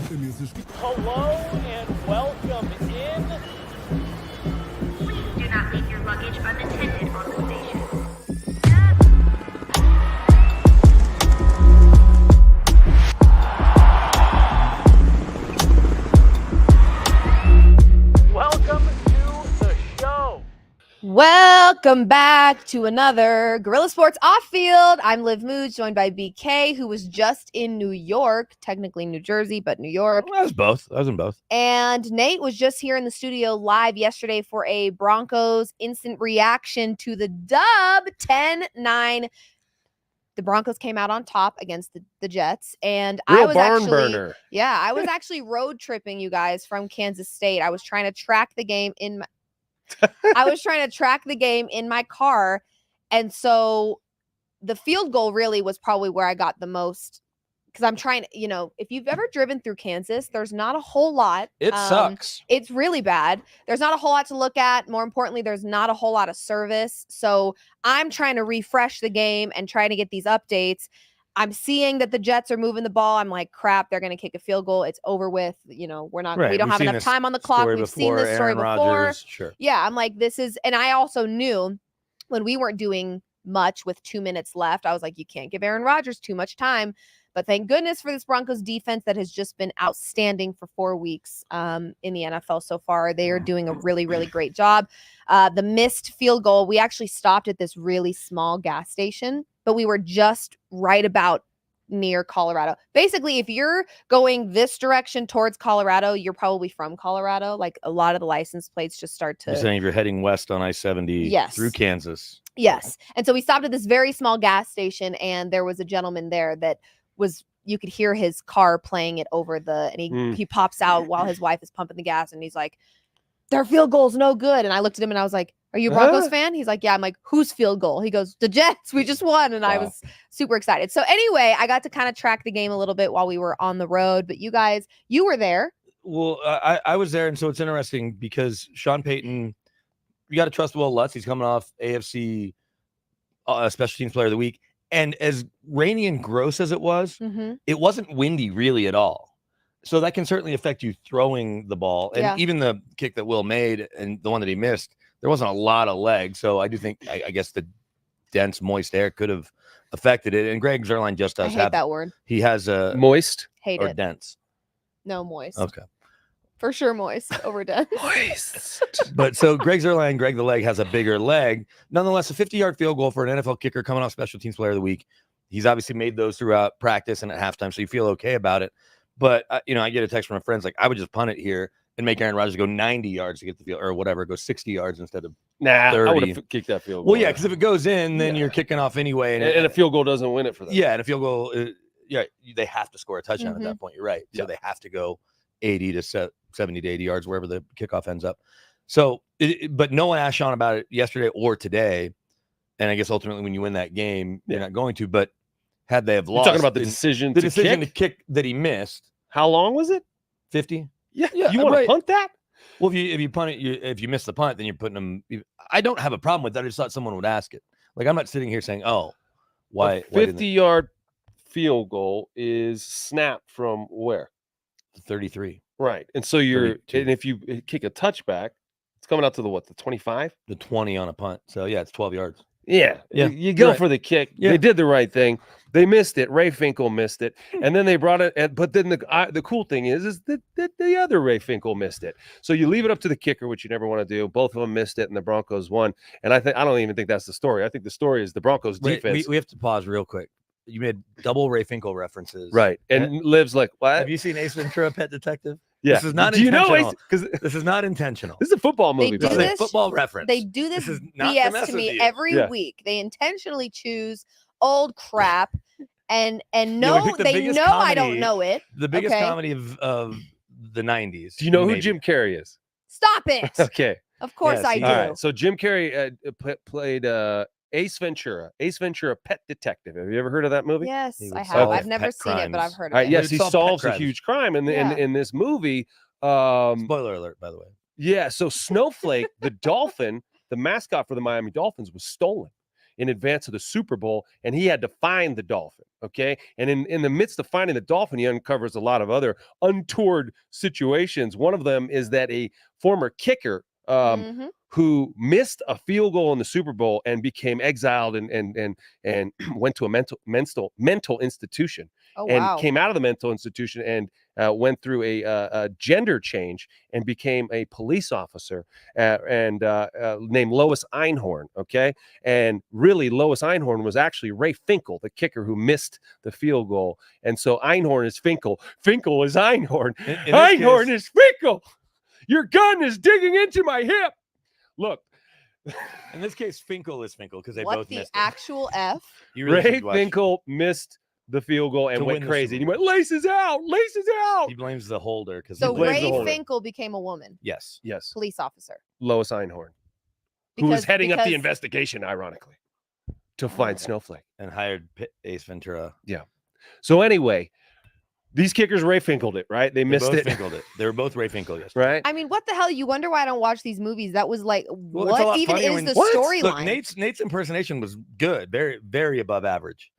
Hello and welcome in. Please do not leave your luggage unattended on the station. Welcome to the show. Welcome back to another Guerilla Sports Off Field. I'm Liv Mood, joined by BK, who was just in New York, technically New Jersey, but New York. Well, I was in both. And Nate was just here in the studio live yesterday for a Broncos instant reaction to the dub 10-9. The Broncos came out on top against the Jets. And Real I was barn actually burner. Yeah, I was actually road tripping, you guys, from Kansas State. I was trying to track the game in my car. And so the field goal really was probably where I got the most, because I'm trying to, if you've ever driven through Kansas, there's not a whole lot. It sucks. It's really bad. There's not a whole lot to look at. More importantly, there's not a whole lot of service. So I'm trying to refresh the game and trying to get these updates. I'm seeing that the Jets are moving the ball. I'm like, crap, they're going to kick a field goal. It's over with. We don't have enough time on the clock. We've seen this story before. Rodgers, sure. Yeah, I'm like, and I also knew when we weren't doing much with 2 minutes left, I was like, you can't give Aaron Rodgers too much time. But thank goodness for this Broncos defense that has just been outstanding for 4 weeks in the NFL so far. They are doing a really, really great job. The missed field goal, we actually stopped at this really small gas station, but we were just right about near Colorado. Basically, if you're going this direction towards Colorado, you're probably from Colorado. Like a lot of the license plates just start to... You're saying if you're heading west on I-70 Yes. through Kansas. Yes. And so we stopped at this very small gas station, and there was a gentleman there that you could hear his car playing it over and he pops out while his wife is pumping the gas, and he's like, their field goal's no good. And I looked at him and I was like, are you a Broncos fan? He's like, yeah. I'm like, whose field goal? He goes, the Jets. We just won. And I was super excited. So anyway, I got to kind of track the game a little bit while we were on the road. But you guys, you were there. Well, I was there, and so it's interesting because Sean Payton, you got to trust Will Lutz. He's coming off AFC Special Teams Player of the Week. And as rainy and gross as it was, it wasn't windy really at all. So that can certainly affect you throwing the ball. And even the kick that Will made and the one that he missed, there wasn't a lot of leg. So I do think, I guess the dense, moist air could have affected it. And Greg Zuerlein just does I hate that word. He has a Moist? Hate or it. dense. No, moist. Okay. For sure moist over dense. Moist. But so Greg Zuerlein, Greg the Leg, has a bigger leg. Nonetheless, a 50-yard field goal for an NFL kicker coming off Special Teams Player of the Week. He's obviously made those throughout practice and at halftime, so you feel okay about it. But, I get a text from my friends like, I would just punt it here and make Aaron Rodgers go 90 yards to get the field, or whatever, go 60 yards instead of 30. I would have kicked that field goal. Well, yeah, because if it goes in, then you're kicking off anyway. And a field goal doesn't win it for them. Yeah, and a field goal, they have to score a touchdown at that point. You're right. So they have to go 80 to 70 to 80 yards, wherever the kickoff ends up. So, but no one asked Sean about it yesterday or today. And I guess ultimately when you win that game, you're not going to. But had they have lost, You're talking about the decision to kick that he missed. How long was it? 50. Yeah. You want to punt that? Well, if you punt it, if you miss the punt, then you're putting them. I don't have a problem with that. I just thought someone would ask it. Like, I'm not sitting here saying, "Oh, why?" A 50-yard field goal is snapped from where? 33. Right. And so and if you kick a touchback, it's coming out to the 25? The 20 on a punt. So yeah, it's 12 yards. Yeah. You go for the kick. Yeah. They did the right thing. They missed it. Ray Finkel missed it. And then they brought it. But then the cool thing is that the other Ray Finkel missed it. So you leave it up to the kicker, which you never want to do. Both of them missed it, and the Broncos won. And I don't even think that's the story. I think the story is the Broncos defense. We have to pause real quick. You made double Ray Finkel references. Right. And Liv's like, what? Have you seen Ace Ventura: Pet Detective? Yeah. This is not intentional. Because this is not intentional. This is a football movie. This is a football reference. They do this is not BS to me every week. They intentionally choose old crap and they know I don't know it. The biggest comedy of the 90s. Do you know who Jim Carrey is? Stop it. Okay. Of course I do. All right. So Jim Carrey played Ace Ventura, Pet Detective. Have you ever heard of that movie? Yes, I have. I've never seen it, but I've heard of it. Yes, he solves a huge crime in this movie. Spoiler alert, by the way. Yeah, so Snowflake, the dolphin, the mascot for the Miami Dolphins, was stolen in advance of the Super Bowl, and he had to find the dolphin. Okay. And in the midst of finding the dolphin, he uncovers a lot of other untoward situations. One of them is that a former kicker who missed a field goal in the Super Bowl and became exiled and went to a mental institution. Came out of the mental institution and went through a gender change and became a police officer named Lois Einhorn. Okay. And really, Lois Einhorn was actually Ray Finkel, the kicker who missed the field goal. And so Einhorn is Finkel. Finkel is Einhorn. Einhorn is Finkel. Your gun is digging into my hip. Look. In this case, Finkel is Finkel because they what both the missed actual F? Ray Finkel missed the field goal and went crazy. And he went, laces out. He blames the holder. So Ray Finkel became a woman. Yes. Police officer. Lois Einhorn, who was heading up the investigation, ironically, to find Snowflake. And hired Ace Ventura. Yeah. So anyway, these kickers Ray Finkeled it, right? They missed it. Finkeled it. They were both Ray Finkel yesterday. Right? I mean, what the hell? You wonder why I don't watch these movies. That was like, Well, what even is the storyline? Nate's impersonation was good. Very, very above average.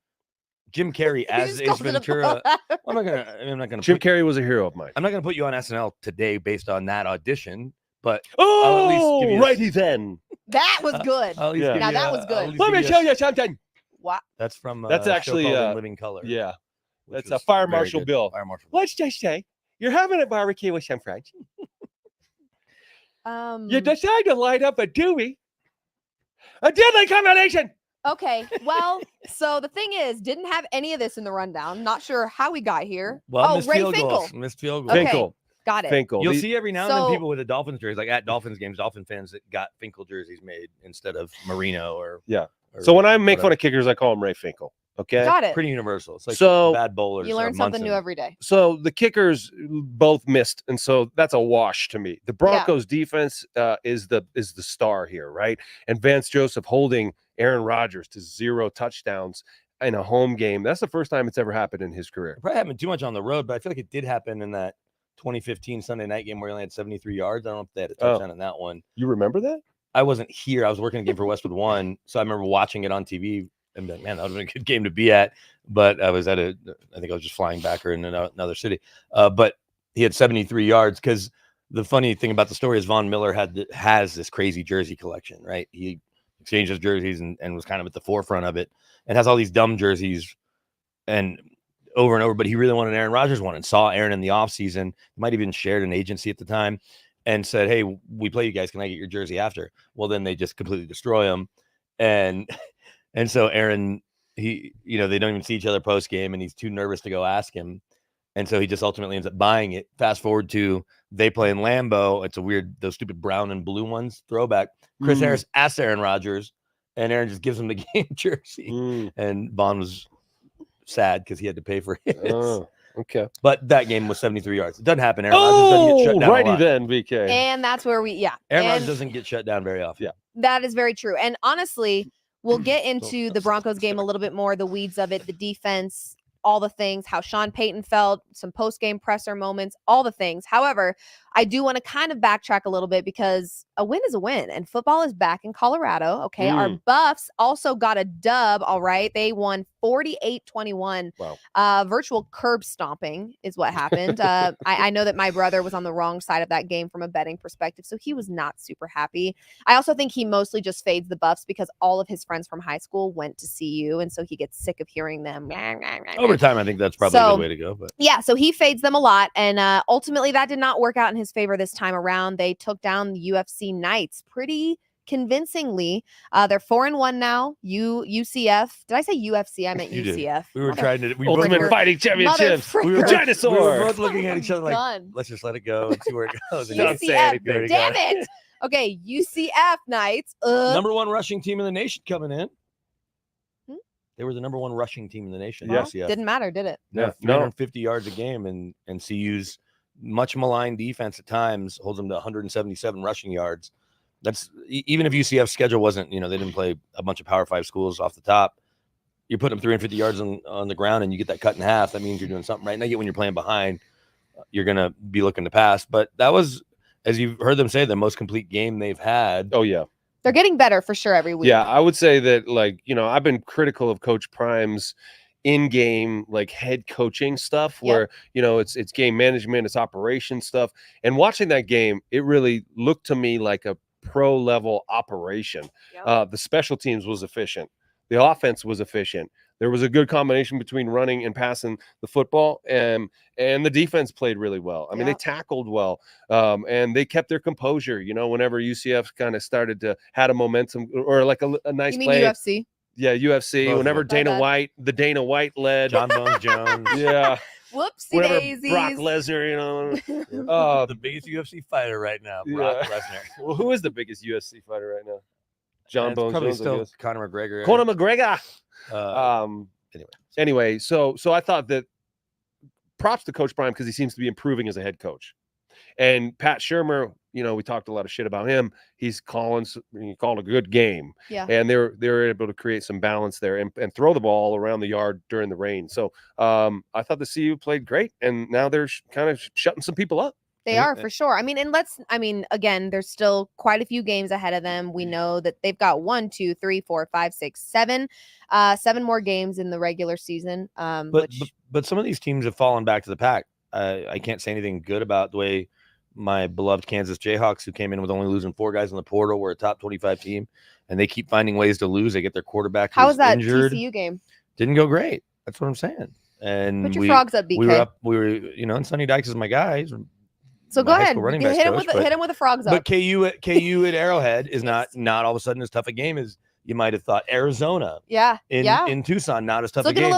Jim Carrey as Ace Ventura. I'm not gonna. Jim Carrey was a hero of mine. I'm not gonna put you on SNL today based on that audition, but I'll at least give you righty then. That was good. Now that was good. Let me show you something. Wow. That's from that's actually Living Color. Yeah, that's a Fire Marshal Bill. Let's just say you're having a barbecue with some friends. You decide to light up a Dewey. A deadly combination. Okay, well, so the thing is, didn't have any of this in the rundown. Not sure how we got here. Well, Ray Finkel. Missed field goal. Okay, Finkel. got it. Finkel. You'll see every now and then people with a Dolphins jersey, like at Dolphins games, Dolphin fans that got Finkel jerseys made instead of Marino or so when I make fun of kickers, I call him Ray Finkel. Okay, got it. Pretty universal. It's like bad bowlers. You learn something new every day. So the kickers both missed, and so that's a wash to me. The Broncos defense is the star here, right? And Vance Joseph holding Aaron Rodgers to 0 touchdowns in a home game. That's the first time it's ever happened in his career. It probably happened too much on the road, but I feel like it did happen in that 2015 Sunday night game where he only had 73 yards. I don't know if they had a touchdown in that one. You remember that? I wasn't here. I was working a game for Westwood One, so I remember watching it on TV and being like, man, that would have been a good game to be at. But I was I think I was just flying back or in another city. But he had 73 yards because the funny thing about the story is Von Miller has this crazy jersey collection, right? He exchanged his jerseys and was kind of at the forefront of it and has all these dumb jerseys and over, but he really wanted Aaron Rodgers one and saw Aaron in the offseason. He might have even shared an agency at the time and said, hey, we play you guys. Can I get your jersey after? Well, then they just completely destroy him. And so Aaron, they don't even see each other post game and he's too nervous to go ask him. And so he just ultimately ends up buying it. Fast forward to they play in Lambeau. It's a weird, those stupid brown and blue ones, throwback. Chris Harris asks Aaron Rodgers, and Aaron just gives him the game jersey. And Vaughn was sad because he had to pay for his. Okay. But that game was 73 yards. It doesn't happen. Aaron Rodgers doesn't get shut down. Righty then, VK. And that's where Aaron Rodgers doesn't get shut down very often. Yeah. That is very true. And honestly, we'll get into the Broncos game a little bit more, the weeds of it, the defense, all the things, how Sean Payton felt, some post-game presser moments, all the things. However, I do want to kind of backtrack a little bit because a win is a win and football is back in Colorado. Okay. Our Buffs also got a dub. All right. They won 48-21. Wow. Virtual curb stomping is what happened. I know that my brother was on the wrong side of that game from a betting perspective, so he was not super happy. I also think he mostly just fades the Buffs because all of his friends from high school went to CU, and so he gets sick of hearing them. Over time, I think that's probably a good way to go. But yeah, so he fades them a lot, and ultimately that did not work out in his favor this time around. They took down the UFC Knights pretty convincingly. They're 4-1 now. UCF. Did I say UFC? I meant UCF. We were trying to. Ultimate Fighting Championships. We were dinosaur. We were both looking at each other like, let's just let it go and see where it goes. UCF. Damn it. Okay, UCF Knights. Number 1 rushing team in the nation coming in. They were the number 1 rushing team in the nation. Well, didn't matter, did it? Yeah, 350 yards a game, and CU's much maligned defense at times holds them to 177 rushing yards. That's even if UCF's schedule wasn't, they didn't play a bunch of Power 5 schools off the top. You're putting them 350 yards on the ground and you get that cut in half. That means you're doing something right. And I get when you're playing behind, you're going to be looking to pass. But that was, as you've heard them say, the most complete game they've had. Oh, yeah. They're getting better for sure every week. Yeah, I would say that, like, I've been critical of Coach Prime's in-game, like, head coaching stuff where, it's game management, it's operation stuff. And watching that game, it really looked to me like a pro-level operation. Yep. The special teams was efficient. The offense was efficient. There was a good combination between running and passing the football, and the defense played really well. I mean, they tackled well, and they kept their composure. Whenever UCF kind of started to had a momentum or like a nice You mean play. UFC? Yeah, UFC. Both of Whenever them. the Dana White led. John Bones Jones. Yeah. Whoopsie Whenever daisies. Brock Lesnar, The biggest UFC fighter right now, Yeah. Brock Lesnar. Well, who is the biggest UFC fighter right now? John It's Bones probably Jones, I still guess. Conor McGregor. Conor McGregor. Anyway. Anyway, so I thought that props to Coach Prime because he seems to be improving as a head coach. And Pat Shermer, we talked a lot of shit about him. He called a good game. Yeah. And they're able to create some balance there and throw the ball around the yard during the rain. So I thought the CU played great, and now they're kind of shutting some people up. They are for sure. I mean, again, there's still quite a few games ahead of them. We know that they've got 7 more games in the regular season. But some of these teams have fallen back to the pack. I can't say anything good about the way my beloved Kansas Jayhawks, who came in with only losing 4 guys in the portal, were a top 25 team, and they keep finding ways to lose. They get their quarterback How was that injured. TCU game? Didn't go great. That's what I'm saying. And Put your frogs up, BK. We were, and Sonny Dykes is my guy. So go ahead, running hit him coach, with the frogs up. But KU at Arrowhead is not all of a sudden as tough a game as you might have thought. Arizona, in Tucson, not as tough a game.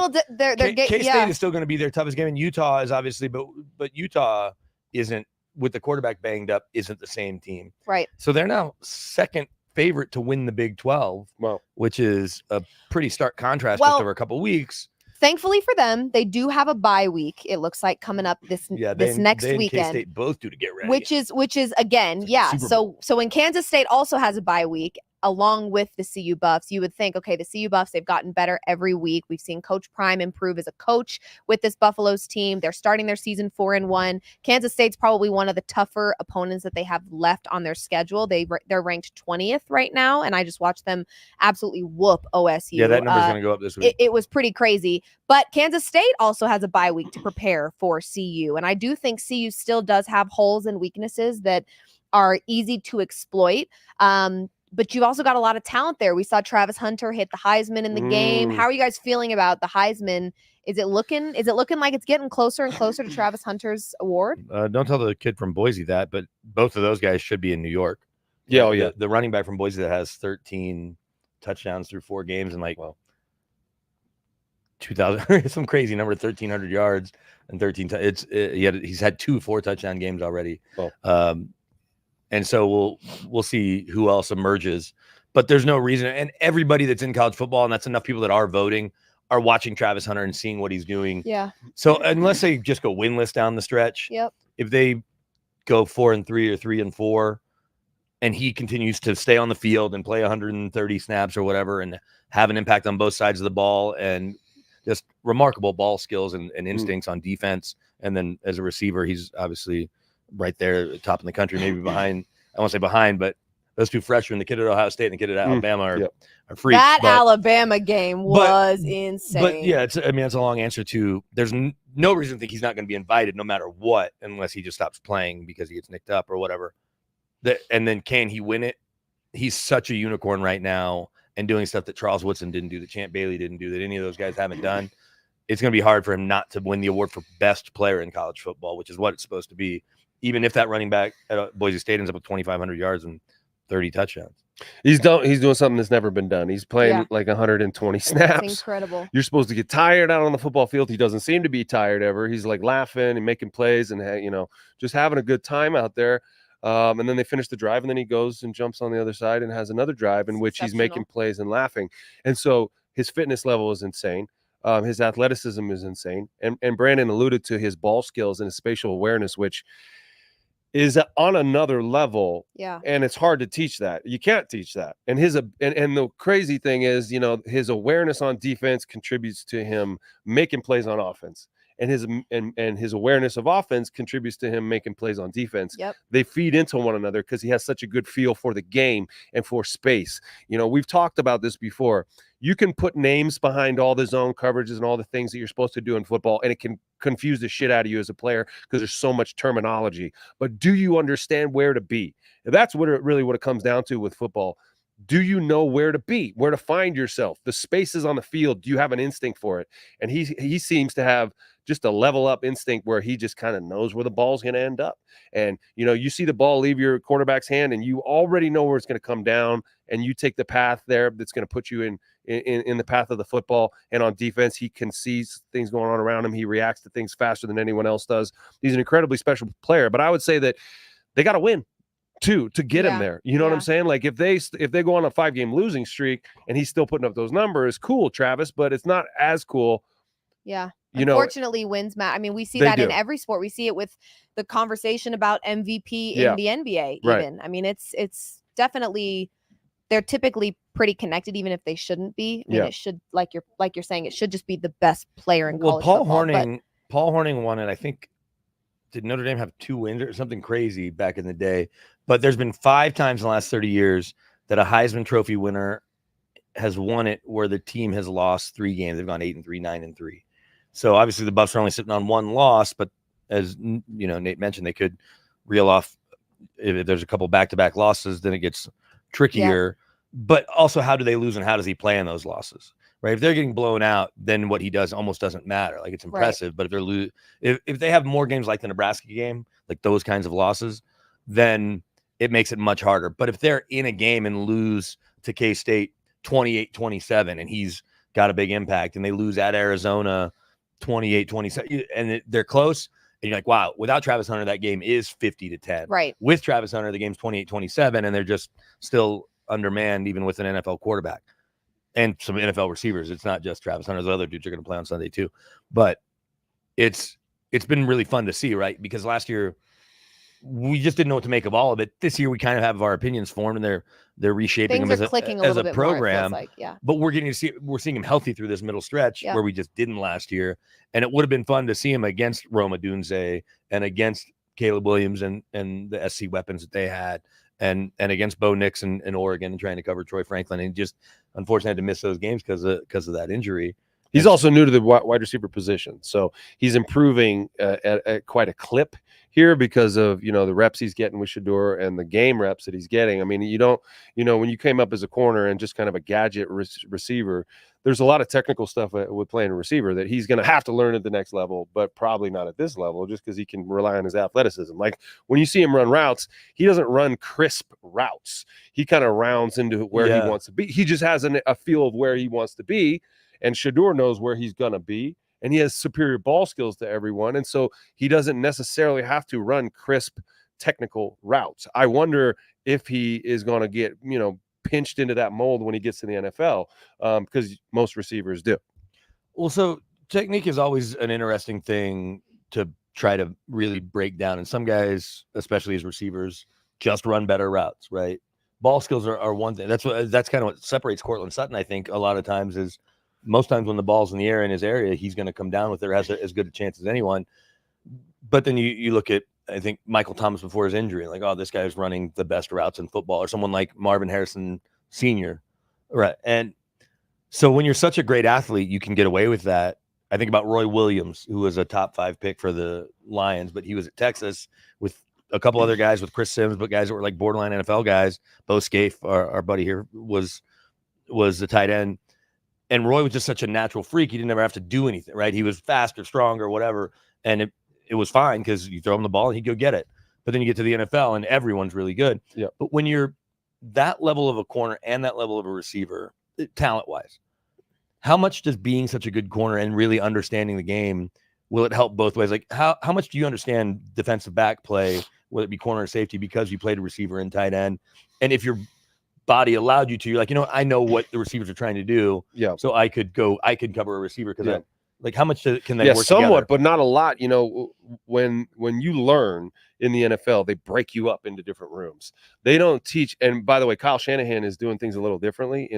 K-State is still going to be their toughest game, and Utah is obviously, but Utah isn't, with the quarterback banged up, isn't the same team. Right. So they're now second favorite to win the Big 12, which is a pretty stark contrast just over a couple of weeks. Thankfully for them, they do have a bye week. It looks like coming up this next they weekend. K-State both do to get ready. Which is again, So when Kansas State also has a bye week, along with the CU Buffs, you would think, okay, the CU Buffs, they've gotten better every week. We've seen Coach Prime improve as a coach with this Buffaloes team. They're starting their season 4-1. Kansas State's probably one of the tougher opponents that they have left on their schedule. They're ranked 20th right now, and I just watched them absolutely whoop OSU. Yeah, that number's going to go up this week. It was pretty crazy. But Kansas State also has a bye week to prepare for CU, and I do think CU still does have holes and weaknesses that are easy to exploit. But you've also got a lot of talent there. We saw Travis Hunter hit the Heisman in the game. How are you guys feeling about the Heisman? Is it looking like it's getting closer and closer to Travis Hunter's award? Don't tell the kid from Boise that, but both of those guys should be in New York. Yeah, The running back from Boise that has 13 touchdowns through 4 games and 2,000, some crazy number, 1,300 yards and 13. He's had 2 4-touchdown games already. And so we'll see who else emerges, but there's no reason. And everybody that's in college football, and that's enough people that are voting, are watching Travis Hunter and seeing what he's doing. Yeah. So unless they just go winless down the stretch, if they go 4-3 or 3-4, and he continues to stay on the field and play 130 snaps or whatever, and have an impact on both sides of the ball, and just remarkable ball skills and instincts on defense, and then as a receiver, he's obviously right there, top in the country, maybe behind. I won't say behind, but those 2 freshmen, the kid at Ohio State and the kid at Alabama, are freaks. That Alabama game was insane. But yeah, it's a long answer to. There's no reason to think he's not going to be invited, no matter what, unless he just stops playing because he gets nicked up or whatever. And then can he win it? He's such a unicorn right now, and doing stuff that Charles Woodson didn't do, that Champ Bailey didn't do, that any of those guys haven't done. It's going to be hard for him not to win the award for best player in college football, which is what it's supposed to be. Even if that running back at Boise State ends up with 2,500 yards and 30 touchdowns. He's doing something that's never been done. He's playing like 120 snaps. That's incredible. You're supposed to get tired out on the football field. He doesn't seem to be tired ever. He's like laughing and making plays and, just having a good time out there. And then they finish the drive, and then he goes and jumps on the other side and has another drive in which he's making plays and laughing. And so his fitness level is insane. His athleticism is insane. And Brandon alluded to his ball skills and his spatial awareness, which is on another level. Yeah. And it's hard to teach that. You can't teach that. And and the crazy thing is, his awareness on defense contributes to him making plays on offense. and his awareness of offense contributes to him making plays on defense. Yep. They feed into one another because he has such a good feel for the game and for space. We've talked about this before. You can put names behind all the zone coverages and all the things that you're supposed to do in football, and it can confuse the shit out of you as a player because there's so much terminology. But do you understand where to be? That's what it comes down to with football. Do you know where to be, where to find yourself? The spaces on the field, do you have an instinct for it? And he seems to have just a level up instinct where he just kind of knows where the ball's going to end up. And, you see the ball leave your quarterback's hand and you already know where it's going to come down, and you take the path there that's going to put you in the path of the football. And on defense, he can see things going on around him. He reacts to things faster than anyone else does. He's an incredibly special player, but I would say that they got to win to get him there. You know what I'm saying? Like if they go on a 5-game losing streak and he's still putting up those numbers, cool, Travis, but it's not as cool. Yeah. Unfortunately, wins matter. I mean, we see that in every sport. We see it with the conversation about MVP in the NBA even. Right. I mean, it's definitely, they're typically pretty connected, even if they shouldn't be. I mean, it should, like you're saying, it should just be the best player in college football. Paul Hornung won it, I think. Did Notre Dame have 2 wins or something crazy back in the day? But there's been 5 times in the last 30 years that a Heisman Trophy winner has won it where the team has lost 3 games. They've gone 8-3, 9-3. So obviously the Buffs are only sitting on 1 loss, but as Nate mentioned, they could reel off if there's a couple back-to-back losses, then it gets trickier. Yeah. But also, how do they lose and how does he play in those losses? Right? If they're getting blown out, then what he does almost doesn't matter. Like, it's impressive, right. But if they have more games like the Nebraska game, like those kinds of losses, then it makes it much harder. But if they're in a game and lose to K-State 28-27 and he's got a big impact, and they lose at Arizona 28-27 and they're close, and you're like, wow, without Travis Hunter, that game is 50-10. Right. With Travis Hunter, the game's 28-27, and they're just still undermanned, even with an NFL quarterback and some NFL receivers. It's not just Travis Hunter. The other dudes are going to play on Sunday too. But it's been really fun to see, right? Because last year we just didn't know what to make of all of it. This year we kind of have our opinions formed, and they're reshaping Things them as a program. More, yeah. But we're seeing him healthy through this middle stretch where we just didn't last year. And it would have been fun to see him against Roma Dunze and against Caleb Williams and the SC weapons that they had. And against Bo Nix in Oregon and trying to cover Troy Franklin, and just unfortunately had to miss those games because of that injury. He's also new to the wide receiver position, so he's improving at quite a clip here because of the reps he's getting with Shedeur and the game reps that he's getting. I mean, when you came up as a corner and just kind of a gadget receiver, there's a lot of technical stuff with playing a receiver that he's going to have to learn at the next level, but probably not at this level, just because he can rely on his athleticism. Like when you see him run routes, he doesn't run crisp routes. He kind of rounds into where he wants to be. He just has a feel of where he wants to be, and Shedeur knows where he's going to be, and he has superior ball skills to everyone, and so he doesn't necessarily have to run crisp technical routes. I wonder if he is going to get, pinched into that mold when he gets to the NFL, because most receivers do. Well, so technique is always an interesting thing to try to really break down. And some guys, especially as receivers, just run better routes, right? Ball skills are one thing. That's kind of what separates Cortland Sutton, I think, a lot of times. Is most times when the ball's in the air in his area, he's going to come down with it, has as good a chance as anyone. But then you look at, I think, Michael Thomas before his injury, like, oh, this guy's running the best routes in football, or someone like Marvin Harrison Sr. Right. And so when you're such a great athlete, you can get away with that. I think about Roy Williams, who was a top 5 pick for the Lions, but he was at Texas with a couple other guys, with Chris Sims, but guys that were like borderline NFL guys. Bo Scaife, our buddy here, was the tight end. And Roy was just such a natural freak. He didn't ever have to do anything, right? He was faster, stronger, whatever. And it was fine because you throw him the ball and he'd go get it. But then you get to the NFL and everyone's really good. Yeah. But when you're that level of a corner and that level of a receiver, talent-wise, how much does being such a good corner and really understanding the game, will it help both ways? Like, how much do you understand defensive back play, whether it be corner or safety, because you played a receiver and tight end? And if your body allowed you to, you're like, I know what the receivers are trying to do. Yeah. So I could cover a receiver because like, how much can they work somewhat together? But not a lot. When you learn in the NFL, they break you up into different rooms. They don't teach. And by the way, Kyle Shanahan is doing things a little differently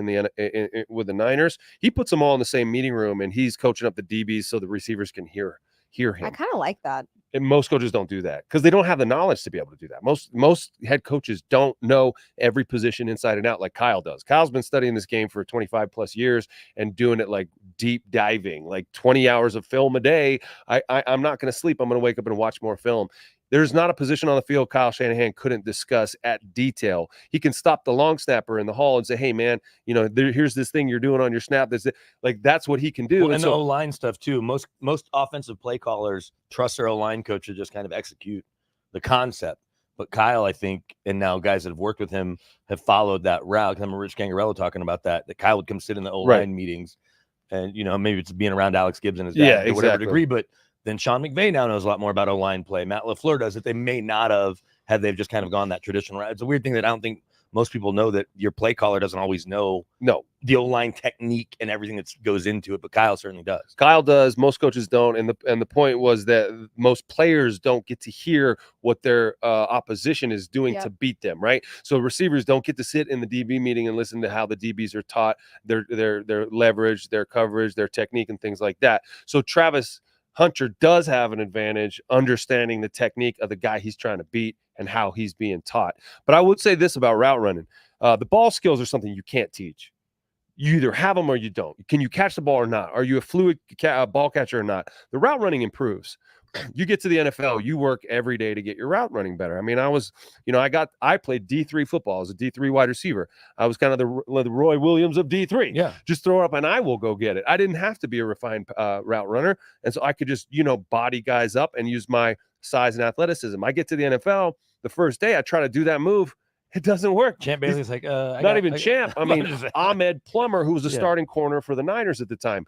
with the Niners. He puts them all in the same meeting room, and he's coaching up the DBs so the receivers can hear hear him. I kind of like that. And most coaches don't do that because they don't have the knowledge to be able to do that. Most head coaches don't know every position inside and out like Kyle does. Kyle's been studying this game for 25 plus years and doing it like deep diving, like 20 hours of film a day. I'm not going to sleep. I'm going to wake up and watch more film. There's not a position on the field Kyle Shanahan couldn't discuss at detail. He can stop the long snapper in the hall and say, hey, man, here's this thing you're doing on your snap. That's what he can do. Well, and the O-line stuff, too. Most offensive play callers trust their O-line coach to just kind of execute the concept. But Kyle, I think, and now guys that have worked with him have followed that route. I remember Rich Gangarello talking about that Kyle would come sit in the O-line meetings. And, maybe it's being around Alex Gibbs and his dad to whatever degree. But then Sean McVay now knows a lot more about O-line play. Matt LaFleur does that they may not have had they've just kind of gone that traditional route. It's a weird thing that I don't think most people know, that your play caller doesn't always know the O-line technique and everything that goes into it, but Kyle certainly does. Kyle does. Most coaches don't. And the point was that most players don't get to hear what their opposition is doing to beat them, right? So receivers don't get to sit in the DB meeting and listen to how the DBs are taught their leverage, their coverage, their technique, and things like that. So Travis Hunter does have an advantage understanding the technique of the guy he's trying to beat and how he's being taught. But I would say this about route running. The ball skills are something you can't teach. You either have them or you don't. Can you catch the ball or not? Are you a fluid ball catcher or not? The route running improves. You get to the NFL, you work every day to get your route running better. I mean, I played D3 football. I was a D3 wide receiver. I was kind of the Roy Williams of D3. Yeah. Just throw it up and I will go get it. I didn't have to be a refined route runner. And so I could just, body guys up and use my size and athleticism. I get to the NFL, the first day I try to do that move. It doesn't work. Champ Bailey's like, Champ. I mean, Ahmed Plummer, who was the starting corner for the Niners at the time,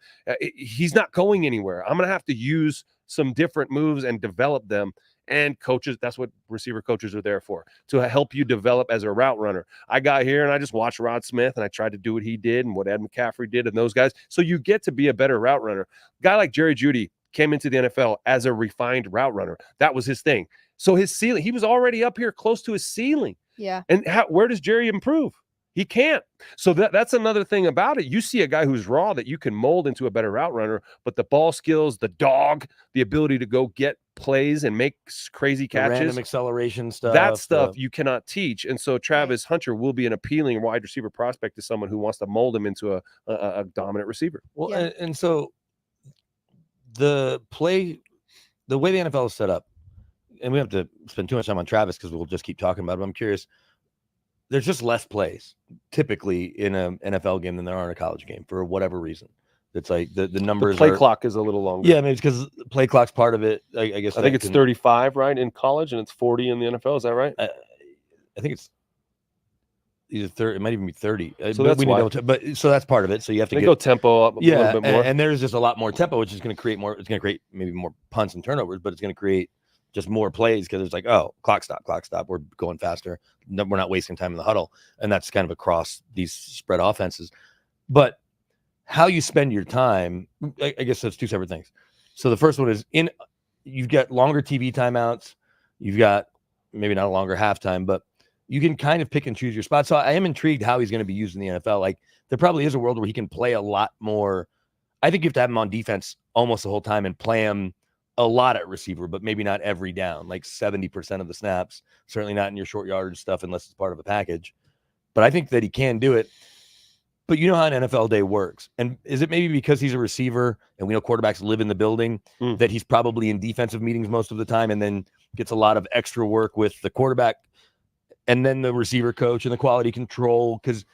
he's not going anywhere. I'm going to have to use some different moves and develop them. And coaches, that's what receiver coaches are there for, to help you develop as a route runner. I got here and I just watched Rod Smith and I tried to do what he did and what Ed McCaffrey did and those guys. So you get to be a better route runner. A guy like Jerry Jeudy came into the NFL as a refined route runner. That was his thing. So his ceiling, he was already up here close to his ceiling. Yeah. And where does Jerry improve? He can't. So that's another thing about it. You see a guy who's raw that you can mold into a better route runner, but the ball skills, the dog, the ability to go get plays and make crazy catches, the random acceleration stuff, that stuff you cannot teach. And so Travis Hunter will be an appealing wide receiver prospect to someone who wants to mold him into a dominant receiver. Well, and so the way the NFL is set up, and we have to spend too much time on Travis because we'll just keep talking about it. But I'm curious. There's just less plays typically in an NFL game than there are in a college game for whatever reason. It's like the numbers. The play clock is a little longer. Yeah, maybe it's because play clock's part of it. I guess. I think it's 35, right, in college, and it's 40 in the NFL. Is that right? I think it's either 30. It might even be 30. So that's why. So that's part of it. So you have to go tempo up a little bit more. And there's just a lot more tempo, which is going to create more. It's going to create maybe more punts and turnovers, but it's going to create just more plays because it's like, oh, clock stop. We're going faster. No, we're not wasting time in the huddle. And that's kind of across these spread offenses. But how you spend your time, I guess that's two separate things. So the first one is you've got longer TV timeouts. You've got maybe not a longer halftime, but you can kind of pick and choose your spot. So I am intrigued how he's going to be used in the NFL. Like there probably is a world where he can play a lot more. I think you have to have him on defense almost the whole time and play him a lot at receiver, but maybe not every down, like 70% of the snaps, certainly not in your short yardage stuff unless it's part of a package. But I think that he can do it. But you know how an NFL day works. And is it maybe because he's a receiver and we know quarterbacks live in the building that he's probably in defensive meetings most of the time and then gets a lot of extra work with the quarterback and then the receiver coach and the quality control? Because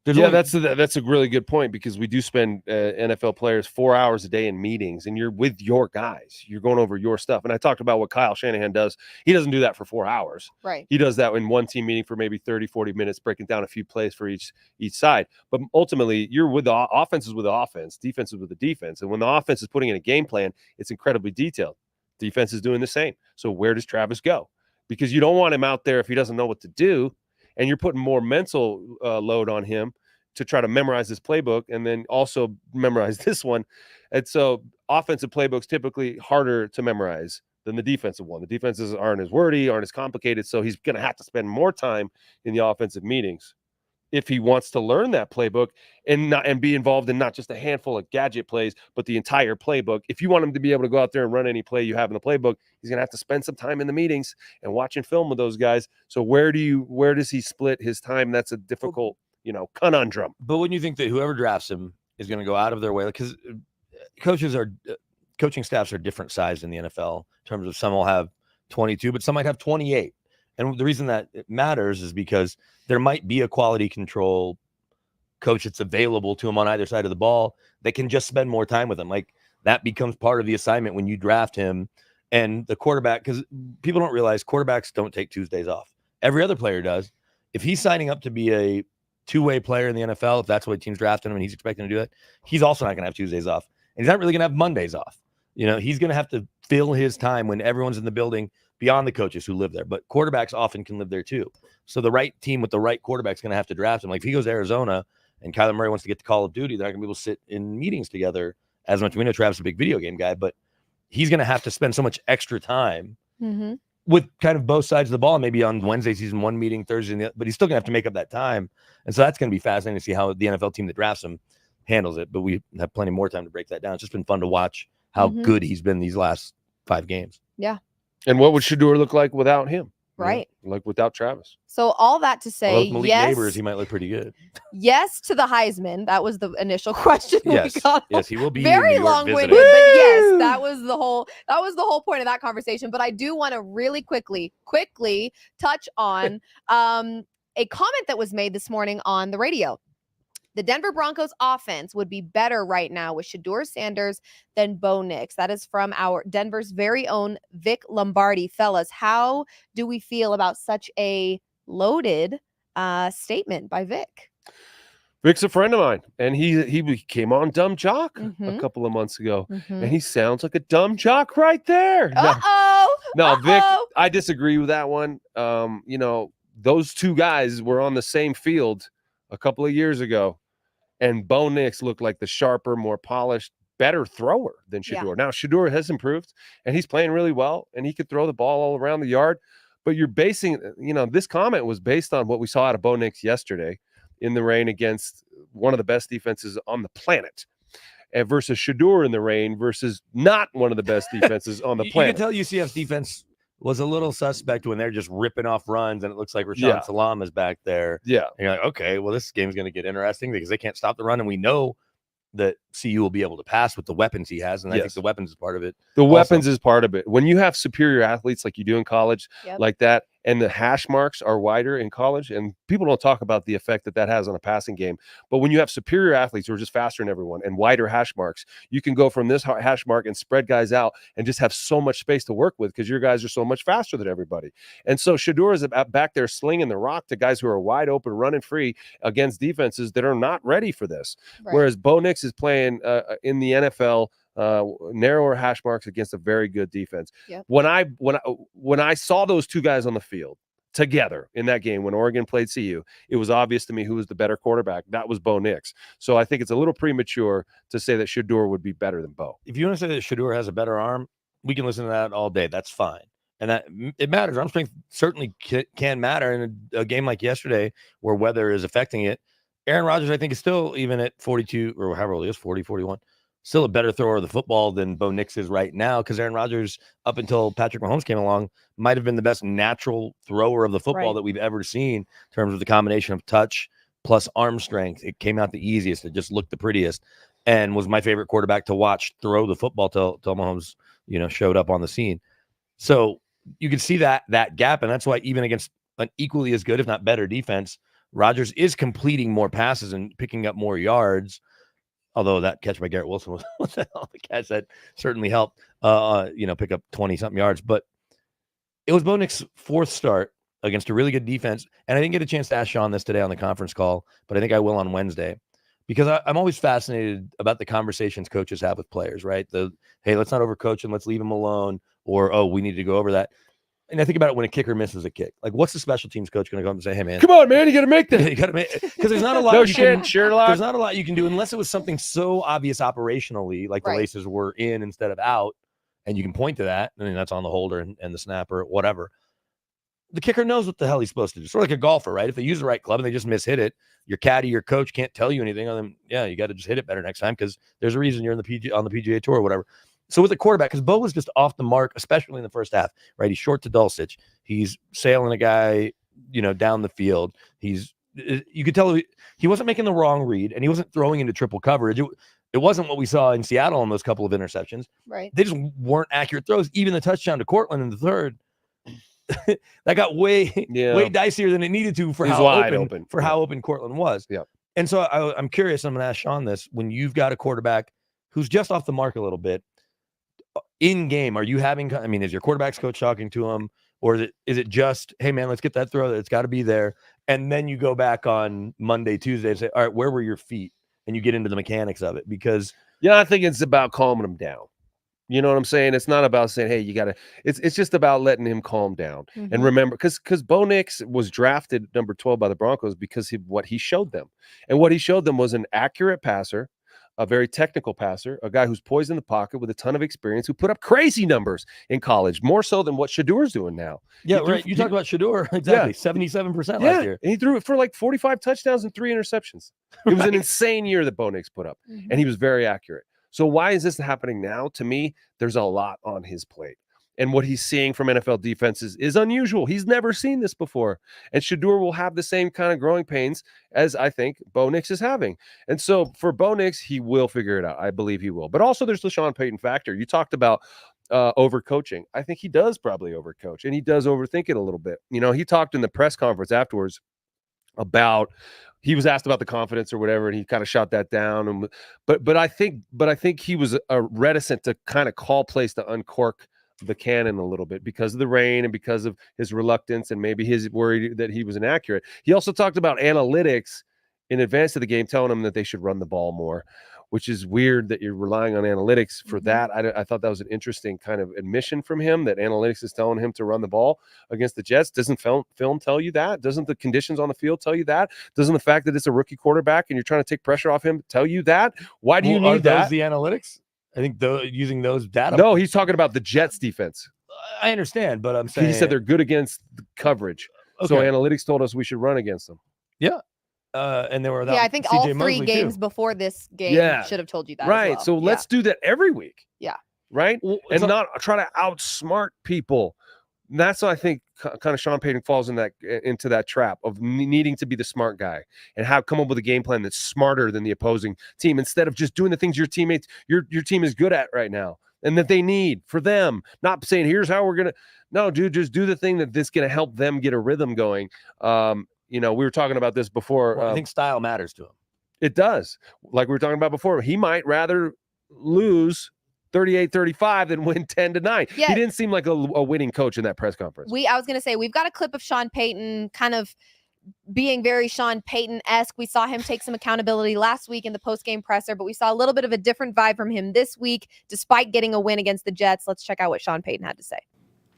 that's a really good point because we do spend NFL players 4 hours a day in meetings and you're with your guys. You're going over your stuff. And I talked about what Kyle Shanahan does. He doesn't do that for 4 hours. Right. He does that in one team meeting for maybe 30, 40 minutes, breaking down a few plays for each side. But ultimately, you're with the offenses with the offense, defenses with the defense. And when the offense is putting in a game plan, it's incredibly detailed. Defense is doing the same. So where does Travis go? Because you don't want him out there if he doesn't know what to do. And you're putting more mental load on him to try to memorize this playbook and then also memorize this one. And so offensive playbooks typically harder to memorize than the defensive one. The defenses aren't as wordy, aren't as complicated. So he's going to have to spend more time in the offensive meetings. if he wants to learn that playbook and be involved in not just a handful of gadget plays, but the entire playbook. If you want him to be able to go out there and run any play you have in the playbook, he's going to have to spend some time in the meetings and watching film with those guys. So where does he split his time? That's a difficult, conundrum. But wouldn't you think that whoever drafts him is going to go out of their way? Because coaching staffs are different sized in the NFL in terms of some will have 22, but some might have 28. And the reason that it matters is because there might be a quality control coach that's available to him on either side of the ball that can just spend more time with him. Like that becomes part of the assignment when you draft him. And the quarterback, because people don't realize quarterbacks don't take Tuesdays off. Every other player does. If he's signing up to be a two-way player in the NFL, if that's what team's drafting him and he's expecting to do that, he's also not going to have Tuesdays off. And he's not really going to have Mondays off. He's going to have to fill his time when everyone's in the building beyond the coaches who live there. But quarterbacks often can live there too. So the right team with the right quarterback is going to have to draft him. Like if he goes to Arizona and Kyler Murray wants to get to Call of Duty, they're not going to be able to sit in meetings together as much. We know Travis is a big video game guy, but he's going to have to spend so much extra time with kind of both sides of the ball. Maybe on Wednesdays he's in one meeting, Thursday, but he's still going to have to make up that time. And so that's going to be fascinating to see how the NFL team that drafts him handles it. But we have plenty more time to break that down. It's just been fun to watch how good he's been these last 5 games. Yeah. And what would Shedeur look like without him? Right. Like without Travis. So all that to say, Malik yes. Neighbors, he might look pretty good. Yes to the Heisman. That was the initial question. Yes. We got. Yes, he will be Very in New York long-winded, visiting. but yes, that was the whole point of that conversation. But I do want to really quickly touch on a comment that was made this morning on the radio. The Denver Broncos offense would be better right now with Shedeur Sanders than Bo Nix. That is from our Denver's very own Vic Lombardi. Fellas, how do we feel about such a loaded statement by Vic? Vic's a friend of mine, and he came on Dumb Jock a couple of months ago, and he sounds like a dumb jock right there. No, Vic, I disagree with that one. Those two guys were on the same field a couple of years ago, and Bo Nix looked like the sharper, more polished, better thrower than Shedeur. Yeah. Now, Shedeur has improved, and he's playing really well, and he could throw the ball all around the yard. But you're basing, this comment was based on what we saw out of Bo Nix yesterday in the rain against one of the best defenses on the planet, and versus Shedeur in the rain versus not one of the best defenses on the planet. You can tell UCF's defense was a little suspect when they're just ripping off runs and it looks like Rashawn Salam is back there. Yeah. And you're like, okay, well, this game's going to get interesting because they can't stop the run. And we know that CU will be able to pass with the weapons he has. And I think the weapons is part of it. The weapons is part of it. When you have superior athletes like you do in college like that, and the hash marks are wider in college, and people don't talk about the effect that has on a passing game. But when you have superior athletes who are just faster than everyone and wider hash marks, you can go from this hash mark and spread guys out and just have so much space to work with because your guys are so much faster than everybody. And so Shedeur is back there slinging the rock to guys who are wide open, running free against defenses that are not ready for this. Right. Whereas Bo Nix is playing in the NFL narrower hash marks against a very good defense. Yep. When I saw those two guys on the field together in that game when Oregon played CU, it was obvious to me who was the better quarterback. That was Bo Nix. So I think it's a little premature to say that Shedeur would be better than Bo. If you want to say that Shedeur has a better arm, we can listen to that all day. That's fine. And that it matters. Arm strength certainly can matter in a game like yesterday where weather is affecting it. Aaron Rodgers, I think, is still, even at 42 or however old he is, 40, 41, still a better thrower of the football than Bo Nix is right now, because Aaron Rodgers, up until Patrick Mahomes came along, might have been the best natural thrower of the football that we've ever seen in terms of the combination of touch plus arm strength. It came out the easiest. It just looked the prettiest and was my favorite quarterback to watch throw the football till Mahomes, showed up on the scene. So you can see that gap, and that's why even against an equally as good, if not better defense, Rodgers is completing more passes and picking up more yards. Although that catch by Garrett Wilson was a catch that certainly helped, pick up 20-something yards. But it was Bo Nix's fourth start against a really good defense. And I didn't get a chance to ask Sean this today on the conference call, but I think I will on Wednesday. Because I'm always fascinated about the conversations coaches have with players, right? Hey, let's not overcoach him, let's leave him alone. Or, oh, we need to go over that. And I think about it when a kicker misses a kick. Like, what's the special teams coach going to go up and say, hey, man, come on, man, you got to make that. You got to make, because there's not a lot. There's not a lot you can do unless it was something so obvious operationally, like the laces were in instead of out, and you can point to that, and that's on the holder and the snapper, whatever. the kicker knows what the hell he's supposed to do. Sort of like a golfer, right? If they use the right club and they just mishit it, your caddy, your coach can't tell you anything other than, yeah, you got to just hit it better next time because there's a reason you're on the PGA Tour or whatever. So with the quarterback, because Bo was just off the mark, especially in the first half, right? He's short to Dulcich. He's sailing a guy, down the field. You could tell he wasn't making the wrong read, and he wasn't throwing into triple coverage. It wasn't what we saw in Seattle on those couple of interceptions. Right. They just weren't accurate throws. Even the touchdown to Cortland in the third, that got way dicier than it needed to for how open Cortland was. Yeah. And so I'm curious. I'm going to ask Sean this: when you've got a quarterback who's just off the mark a little bit in game, are you having? I mean, is your quarterback's coach talking to him, or is it just, hey man, let's get that throw? It's got to be there, and then you go back on Monday, Tuesday, and say, all right, where were your feet? And you get into the mechanics of it because I think it's about calming them down. You know what I'm saying? It's not about saying, hey, you got to, it's just about letting him calm down. Mm-hmm. And remember, because Bo Nix was drafted number 12 by the Broncos because what he showed them. And what he showed them was an accurate passer, a very technical passer, a guy who's poised in the pocket with a ton of experience, who put up crazy numbers in college, more so than what Shadur's doing now. Yeah, right. You talked about Shadur. Exactly. 77% last year. And he threw it for like 45 touchdowns and 3 interceptions. It was an insane year that Bo Nix put up, and he was very accurate. So why is this happening now? To me, there's a lot on his plate. And what he's seeing from NFL defenses is unusual. He's never seen this before. And Shadur will have the same kind of growing pains as I think Bo Nix is having. And so for Bo Nix, he will figure it out. I believe he will. But also there's the Sean Payton factor. You talked about overcoaching. I think he does probably overcoach, and he does overthink it a little bit. He talked in the press conference afterwards about, he was asked about the confidence or whatever, and he kind of shot that down. But I think he was reticent to kind of call plays to uncork the cannon a little bit because of the rain and because of his reluctance and maybe his worry that he was inaccurate. He also talked about analytics in advance of the game, telling them that they should run the ball more, which is weird that you're relying on analytics for that. I thought that was an interesting kind of admission from him, that analytics is telling him to run the ball against the Jets. Doesn't film tell you that? Doesn't the conditions on the field tell you that? Doesn't the fact that it's a rookie quarterback and you're trying to take pressure off him tell you that? Why do you need that? The analytics? I think using those data. No, he's talking about the Jets defense. I understand, but I'm saying he said they're good against the coverage. Okay. So analytics told us we should run against them. Yeah. And they were I think all 3 games before this game should have told you that. Right. As well. So let's do that every week. Yeah. Right. Well, and not try to outsmart people. And that's what I think kind of Sean Payton falls into that trap of needing to be the smart guy and come up with a game plan that's smarter than the opposing team, instead of just doing the things your team is good at right now and that they need for them. Not saying, here's how we're gonna. No, dude, just do the thing that's gonna help them get a rhythm going. We were talking about this before. Well, I think style matters to him. It does. Like we were talking about before, he might rather lose 38-35 than win 10-9. Yeah. He didn't seem like a winning coach in that press conference. I was going to say, we've got a clip of Sean Payton kind of being very Sean Payton-esque. We saw him take some accountability last week in the post-game presser, but we saw a little bit of a different vibe from him this week, despite getting a win against the Jets. Let's check out what Sean Payton had to say.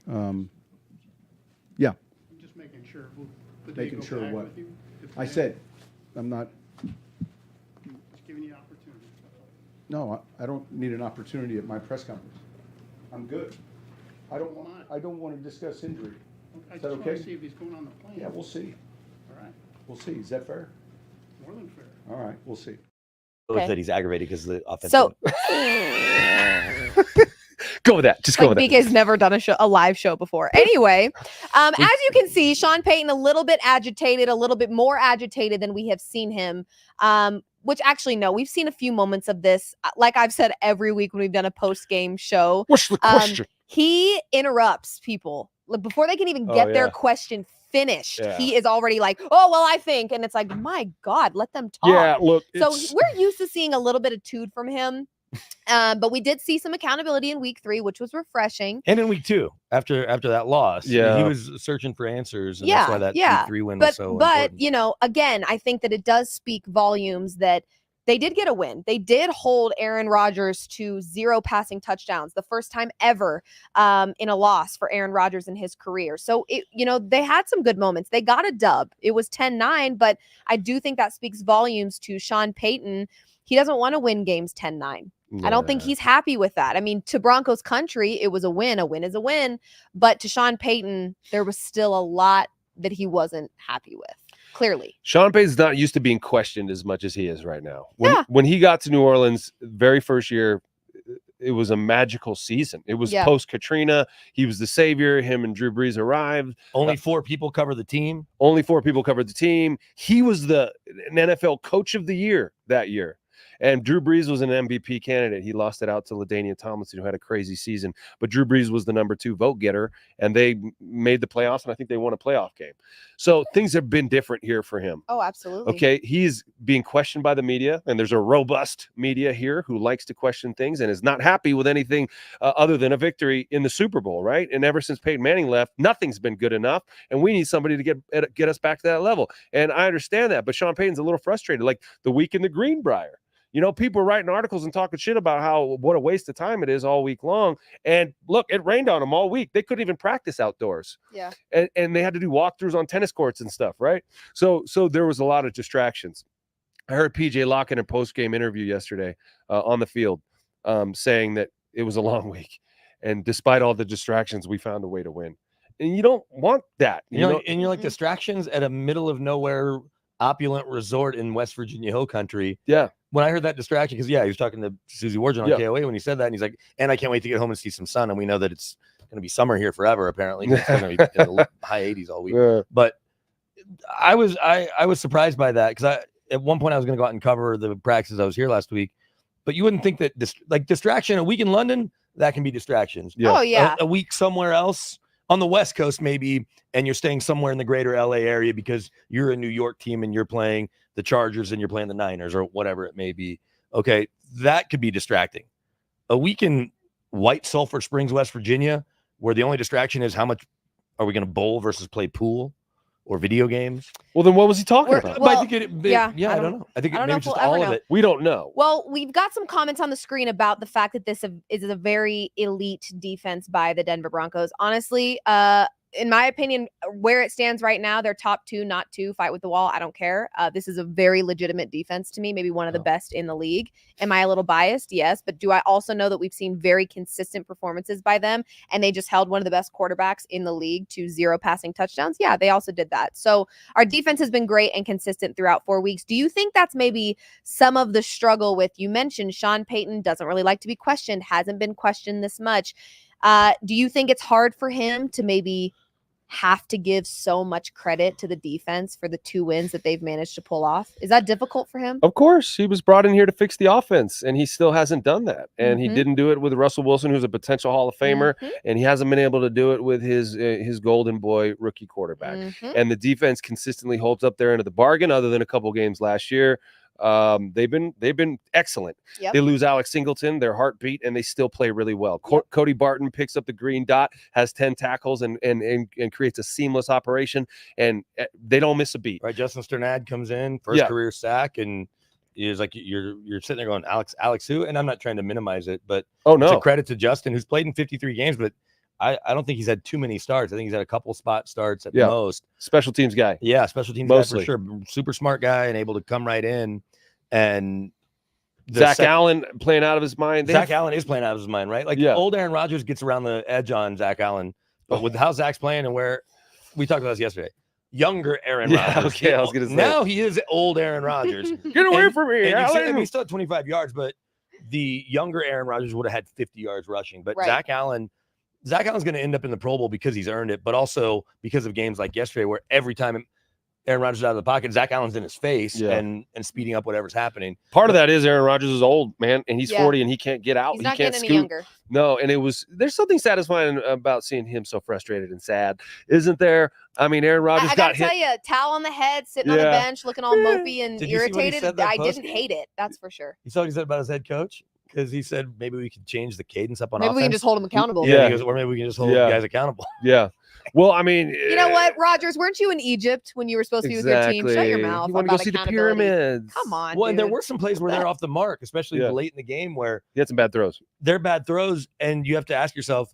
Yeah. I'm just making sure. Making sure what? I said, I'm not. Just giving you an opportunity. No, I don't need an opportunity at my press conference. I'm good. I don't want to discuss injury. I Is just that want okay? to see if he's going on the plane. Yeah, we'll see. All right. We'll see. Is that fair? More than fair. All right, we'll see. Okay. That he's aggravated because of the offense. So go with that. Just go with that. BK's never done a live show before. Anyway, as you can see, Sean Payton a little bit agitated, a little bit more agitated than we have seen him. Which actually, no, we've seen a few moments of this. Like I've said every week when we've done a post-game show. What's the question? He interrupts people before they can even get their question finished. Yeah. He is already like, oh, well, I think. And it's like, my God, let them talk. Yeah, look. So we're used to seeing a little bit of tude from him. But we did see some accountability in week 3, which was refreshing. And in week 2, after that loss, he was searching for answers. And that's why that week 3 win was so important. Again, I think that it does speak volumes that they did get a win. They did hold Aaron Rodgers to 0 passing touchdowns, the first time ever in a loss for Aaron Rodgers in his career. So, they had some good moments. They got a dub. It was 10-9, but I do think that speaks volumes to Sean Payton he doesn't want to win games 10-9. I don't think he's happy with that. I mean, to Broncos country, it was a win. A win is a win. But to Sean Payton, there was still a lot that he wasn't happy with, clearly. Sean Payton's not used to being questioned as much as he is right now. Yeah. When he got to New Orleans, very first year, it was a magical season. It was post-Katrina. He was the savior. Him and Drew Brees arrived. Only 4 people cover the team. Only 4 people covered the team. He was an NFL Coach of the Year that year. And Drew Brees was an MVP candidate. He lost it out to LaDainian Tomlinson, who had a crazy season. But Drew Brees was the number 2 vote getter, and they made the playoffs, and I think they won a playoff game. So things have been different here for him. Oh, absolutely. Okay, he's being questioned by the media, and there's a robust media here who likes to question things and is not happy with anything other than a victory in the Super Bowl, right? And ever since Peyton Manning left, nothing's been good enough, and we need somebody to get us back to that level. And I understand that, but Sean Payton's a little frustrated, like the week in the Greenbrier. You know, people are writing articles and talking shit about what a waste of time it is all week long. And look, it rained on them all week. They couldn't even practice outdoors. Yeah. And they had to do walkthroughs on tennis courts and stuff, right? So there was a lot of distractions. I heard PJ Locke in a post-game interview yesterday on the field saying that it was a long week. And despite all the distractions, we found a way to win. And you don't want that. And you're like distractions at a middle of nowhere opulent resort in West Virginia Hill Country. Yeah. When I heard that distraction, because he was talking to Susie Warden on KOA when he said that, and he's like, and I can't wait to get home and see some sun. And we know that it's going to be summer here forever, apparently. It's going to be in the high 80s all week. Yeah. But I was surprised by that, because at one point I was going to go out and cover the practices. I was here last week, but you wouldn't think that distraction, a week in London, that can be distractions. Yeah. Oh yeah. A week somewhere else on the West Coast maybe, and you're staying somewhere in the greater LA area because you're a New York team and you're playing the Chargers and you're playing the Niners or whatever it may be. Okay, that could be distracting. A week in White Sulphur Springs, West Virginia, where the only distraction is how much are we going to bowl versus play pool or video games. Well, then what was he talking about? Well, I think I don't know. I think maybe just all of it. We don't know. Well, we've got some comments on the screen about the fact that this is a very elite defense by the Denver Broncos. Honestly, in my opinion, where it stands right now, they're top 2, not 2, fight with the wall. I don't care. This is a very legitimate defense to me, maybe one of the best in the league. Am I a little biased? Yes. But do I also know that we've seen very consistent performances by them, and they just held one of the best quarterbacks in the league to 0 passing touchdowns? Yeah, they also did that. So our defense has been great and consistent throughout 4 weeks. Do you think that's maybe some of the struggle with, you mentioned Sean Payton doesn't really like to be questioned, hasn't been questioned this much. Do you think it's hard for him to maybe have to give so much credit to the defense for the 2 wins that they've managed to pull off? Is that difficult for him? Of course. He was brought in here to fix the offense, and he still hasn't done that. And he didn't do it with Russell Wilson, who's a potential Hall of Famer, and he hasn't been able to do it with his golden boy rookie quarterback. And the defense consistently holds up their end of the bargain, other than a couple games last year. They've been excellent. Yep. They lose Alex Singleton, their heartbeat, and they still play really well. Cody Barton picks up the green dot, has 10 tackles, and creates a seamless operation, and they don't miss a beat. Right, Justin Sternad comes in, first career sack, and is like you're sitting there going, Alex who? And I'm not trying to minimize it, but it's a credit to Justin, who's played in 53 games, but I don't think he's had too many starts. I think he's had a couple spot starts at most. Special teams guy. Yeah, special teams Mostly. guy for sure. Super smart guy and able to come right in. And Zach Allen playing out of his mind. Zach Allen is playing out of his mind, right? Like old Aaron Rodgers gets around the edge on Zach Allen, but with how Zach's playing and where we talked about this yesterday, younger Aaron Rodgers. Okay, I was gonna say now he is old Aaron Rodgers. Get away from me! And he's still at 25 yards, but the younger Aaron Rodgers would have had 50 yards rushing. But Zach Allen's going to end up in the Pro Bowl because he's earned it, but also because of games like yesterday where every time Aaron Rodgers is out of the pocket, Zach Allen's in his face and speeding up whatever's happening. Part of that is Aaron Rodgers is old, man, and he's 40 and he can't get out. He's not can't getting scoot. any younger. No, and there's something satisfying about seeing him so frustrated and sad, isn't there? I mean, Aaron Rodgers I gotta tell you, towel on the head, sitting on the bench, looking all mopey and irritated. I didn't hate it, that's for sure. You saw what he said about his head coach? Because he said maybe we could change the cadence up on maybe offense. we can just hold him accountable. Yeah, he goes, or maybe we can just hold guys accountable. Yeah. Well, I mean, you know what, Rodgers? Weren't you in Egypt when you were supposed to be with your team? Shut your mouth. You want to go see the pyramids? Come on. Well, and there were some plays where they're off the mark, especially late in the game where he had some bad throws. They're bad throws, and you have to ask yourself,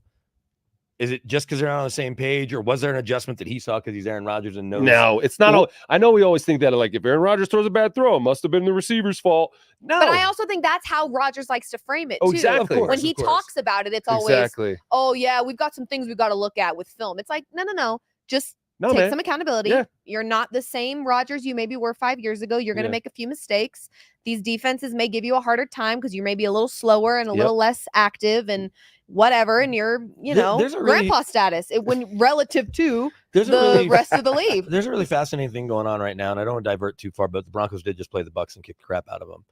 Is it just because they're not on the same page, or was there an adjustment that he saw because he's Aaron Rodgers and knows? No, it's not. I know we always think that, like, if Aaron Rodgers throws a bad throw, it must have been the receiver's fault. No. But I also think that's how Rodgers likes to frame it, too. Oh, exactly. When he talks about it, it's always, oh, yeah, we've got some things we've got to look at with film. It's like, no. Just take some accountability. Yeah. You're not the same Rodgers you maybe were 5 years ago. You're going to make a few mistakes. These defenses may give you a harder time because you're maybe a little slower and a little less active and whatever. And you're, grandpa status when relative to the rest of the league. There's a really fascinating thing going on right now, and I don't want to divert too far, but the Broncos did just play the Bucs and kick the crap out of them.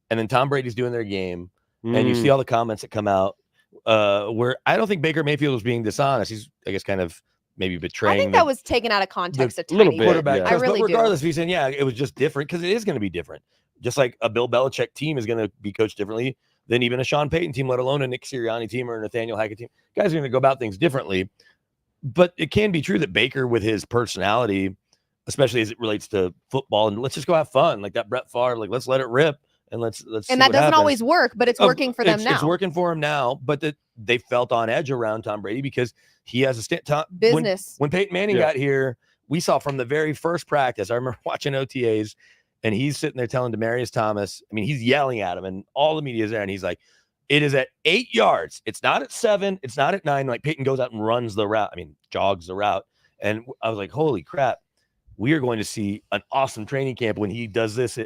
And then Tom Brady's doing their game, and you see all the comments that come out where I don't think Baker Mayfield was being dishonest. He's, I guess, kind of maybe betraying. I think that was taken out of context a little tiny bit. Quarterback. I really but regardless, do. he's saying, it was just different because it is going to be different. Just like a Bill Belichick team is going to be coached differently than even a Sean Payton team, let alone a Nick Sirianni team or a Nathaniel Hackett team. Guys are going to go about things differently. But it can be true that Baker, with his personality, especially as it relates to football, and let's just go have fun, like that Brett Favre, like let's let it rip. And let's and that doesn't always work, but it's working for them now. It's working for him now, but they felt on edge around Tom Brady because he has a business. When Peyton Manning got here, we saw from the very first practice. I remember watching OTAs, and he's sitting there telling Demaryius Thomas. I mean, he's yelling at him, and all the media is there, and he's like, "It is at 8 yards. It's not at 7. It's not at 9." Like Peyton goes out and runs the route. I mean, jogs the route, and I was like, "Holy crap!" We are going to see an awesome training camp when he does this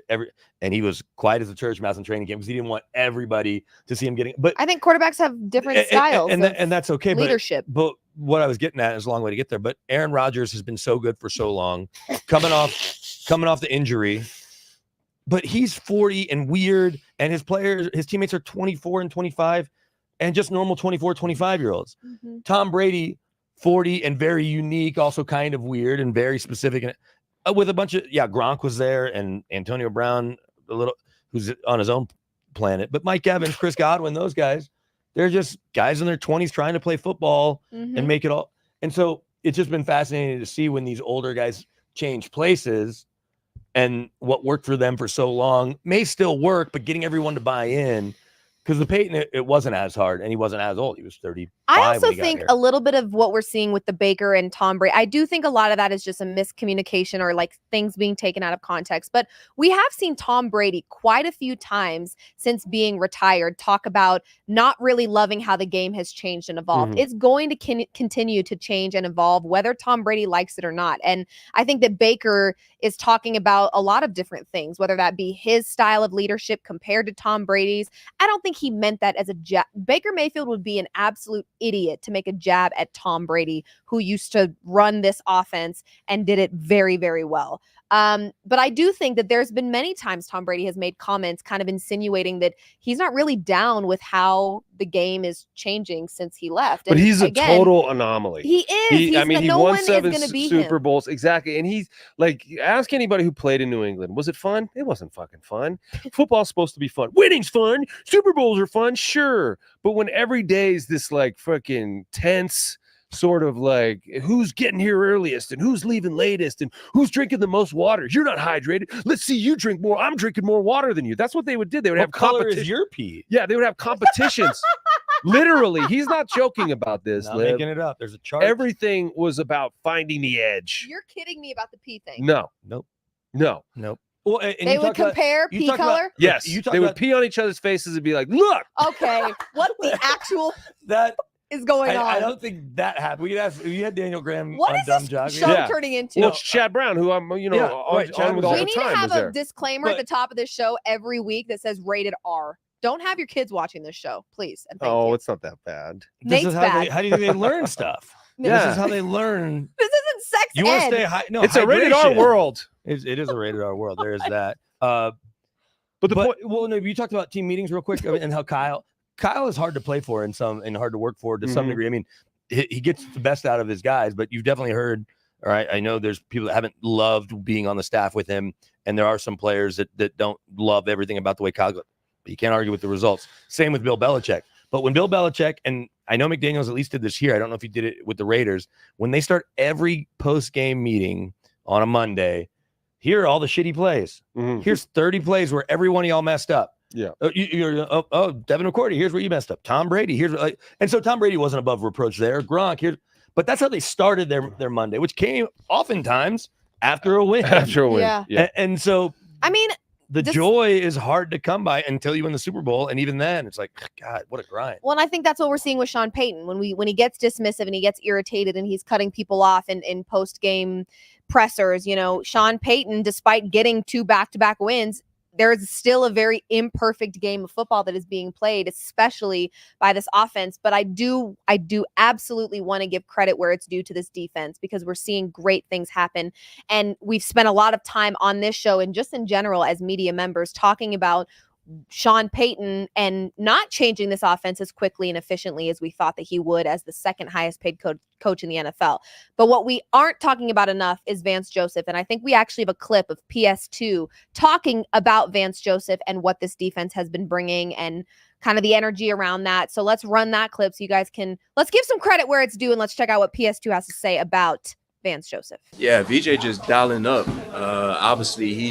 and he was quiet as a church mouse in training camp because he didn't want everybody to see him getting. But I think quarterbacks have different styles, and that's okay. Leadership. But what I was getting at is a long way to get there. But Aaron Rodgers has been so good for so long, coming off the injury. But he's 40 and weird, and his teammates are 24 and 25, and just normal 24, 25-year-olds. Mm-hmm. Tom Brady, 40 and very unique, also kind of weird and very specific, and with a bunch of Gronk was there and Antonio Brown, who's on his own planet, but Mike Evans, Chris Godwin, those guys, they're just guys in their 20s trying to play football and make it all. And so it's just been fascinating to see when these older guys change places, and what worked for them for so long may still work, but getting everyone to buy in. Because the Peyton, it wasn't as hard, and he wasn't as old. He was 35. I also think a little bit of what we're seeing with the Baker and Tom Brady, I do think a lot of that is just a miscommunication or like things being taken out of context. But we have seen Tom Brady quite a few times since being retired talk about not really loving how the game has changed and evolved. It's going to continue to change and evolve, whether Tom Brady likes it or not. And I think that Baker is talking about a lot of different things, whether that be his style of leadership compared to Tom Brady's. I don't think he meant that as a jab. Baker Mayfield would be an absolute idiot to make a jab at Tom Brady, who used to run this offense and did it very, very well. But I do think that there's been many times Tom Brady has made comments kind of insinuating that he's not really down with how the game is changing since he left. But he's a total anomaly. He is. He won 7 Super Bowls. Exactly. And he's like, ask anybody who played in New England. Was it fun? It wasn't fucking fun. Football's supposed to be fun. Winning's fun. Super Bowls are fun. Sure. But when every day is this like fucking tense sort of like who's getting here earliest and who's leaving latest and who's drinking the most water. You're not hydrated. Let's see you drink more. I'm drinking more water than you. That's what they would do. They would have competition. Your pee? Yeah, they would have competitions. Literally, he's not joking about this. Not making it up. There's a chart. Everything was about finding the edge. You're kidding me about the pee thing. No. Nope. Well, and they would compare pee color? Yes. They would pee on each other's faces and be like, look. Okay. What the actual that is going on? I don't think that happened. We could ask. You had Daniel Graham what on is Dumb this Jog. show turning into? Well, it's Chad Brown, who I'm, on with all we the time. We need to have a disclaimer at the top of this show every week that says rated R. Don't have your kids watching this show, please. And thank you. It's not that bad. This is how do you think they learn stuff? This is how they learn. This isn't sex You want to stay high? No, it's a rated R world. It is a rated R world. There is that. But the point. Well, no, you talked about team meetings real quick and how Kyle is hard to play for and hard to work for to some degree. I mean, he gets the best out of his guys, but you've definitely heard. All right, I know there's people that haven't loved being on the staff with him, and there are some players that don't love everything about the way Kyle goes. But you can't argue with the results. Same with Bill Belichick. But when Bill Belichick, and I know McDaniels at least did this here, I don't know if he did it with the Raiders, when they start every post-game meeting on a Monday, here are all the shitty plays. Here's 30 plays where every one of y'all messed up. Yeah. Devin McCourty, here's where you messed up. Tom Brady, here's and so Tom Brady wasn't above reproach there. Gronk, but that's how they started their Monday, which came oftentimes after a win. After a win. Yeah. And so I mean, the joy is hard to come by until you win the Super Bowl, and even then, it's like, God, what a grind. Well, and I think that's what we're seeing with Sean Payton when he gets dismissive and he gets irritated and he's cutting people off in post game pressers. Sean Payton, despite getting 2 back-to-back wins, there's still a very imperfect game of football that is being played, especially by this offense. But I do absolutely want to give credit where it's due to this defense, because we're seeing great things happen. And we've spent a lot of time on this show and just in general as media members talking about Sean Payton and not changing this offense as quickly and efficiently as we thought that he would as the second highest paid coach in the NFL. But what we aren't talking about enough is Vance Joseph. And I think we actually have a clip of PS2 talking about Vance Joseph and what this defense has been bringing and kind of the energy around that. So let's run that clip so you guys let's give some credit where it's due and let's check out what PS2 has to say about Vance Joseph. Yeah, VJ just dialing up. Obviously, he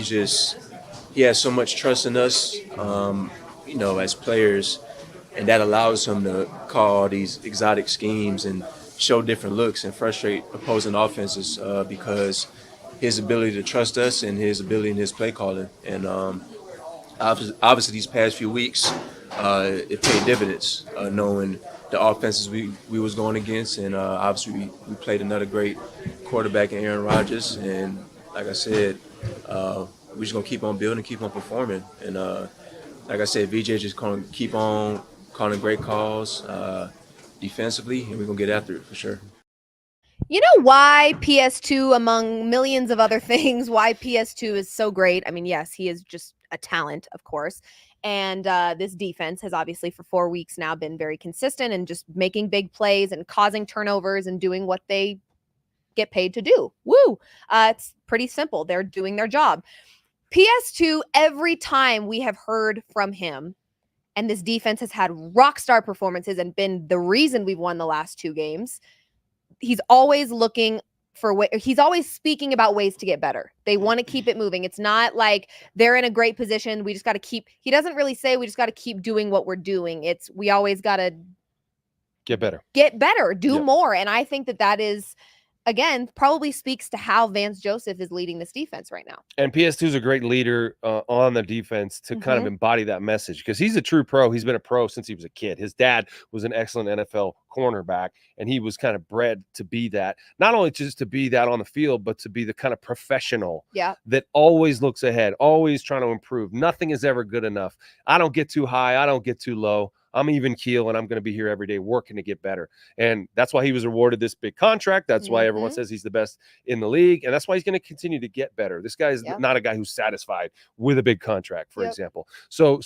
has so much trust in us, as players, and that allows him to call these exotic schemes and show different looks and frustrate opposing offenses because his ability to trust us and his ability in his play calling. And obviously these past few weeks, it paid dividends, knowing the offenses we was going against, and obviously we played another great quarterback in Aaron Rodgers, and like I said, we're just gonna keep on building, keep on performing, and like I said, VJ just gonna keep on calling great calls defensively, and we're gonna get after it for sure. You know why PS2, among millions of other things, why PS2 is so great? I mean, yes, he is just a talent, of course. And this defense has obviously for 4 weeks now been very consistent and just making big plays and causing turnovers and doing what they get paid to do. Woo! It's pretty simple. They're doing their job. PS2, every time we have heard from him, and this defense has had rock star performances and been the reason we've won the last 2 games, he's always looking for he's always speaking about ways to get better. They want to keep it moving. It's not like they're in a great position. We just got to he doesn't really say we just got to keep doing what we're doing. It's we always got to get better, do more. And I think that is, again, probably speaks to how Vance Joseph is leading this defense right now. And PS2 is a great leader on the defense to kind of embody that message, because he's a true pro. He's been a pro since he was a kid. His dad was an excellent NFL cornerback, and he was kind of bred to be that. Not only just to be that on the field, but to be the kind of professional that always looks ahead, always trying to improve. Nothing is ever good enough. I don't get too high. I don't get too low. I'm even keel, and I'm going to be here every day working to get better. And that's why he was awarded this big contract. That's why everyone says he's the best in the league. And that's why he's going to continue to get better. This guy is not a guy who's satisfied with a big contract, for example. So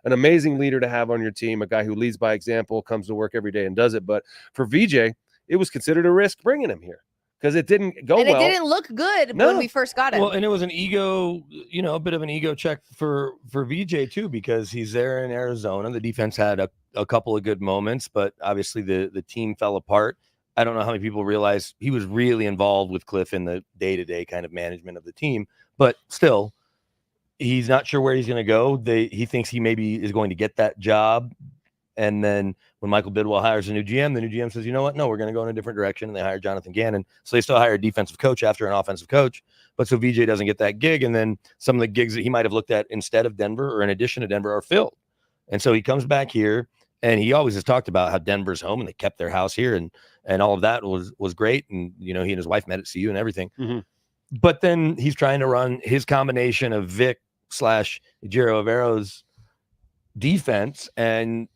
an amazing leader to have on your team, a guy who leads by example, comes to work every day and does it. But for VJ, it was considered a risk bringing him here, because it didn't go well. And it didn't look good when we first got him. Well, and it was an ego, a bit of an ego check for VJ too, because he's there in Arizona. The defense had a couple of good moments, but obviously the team fell apart. I don't know how many people realize he was really involved with Cliff in the day-to-day kind of management of the team, but still, he's not sure where he's going to go. He thinks he maybe is going to get that job. And then when Michael Bidwell hires a new GM, the new GM says, you know what? No, we're going to go in a different direction. And they hire Jonathan Gannon. So they still hire a defensive coach after an offensive coach. But so VJ doesn't get that gig. And then some of the gigs that he might have looked at instead of Denver or in addition to Denver are filled. And so he comes back here, and he always has talked about how Denver's home and they kept their house here. And all of that was great. And, he and his wife met at CU and everything. But then he's trying to run his combination of Vic / Ejiro Avero's defense, and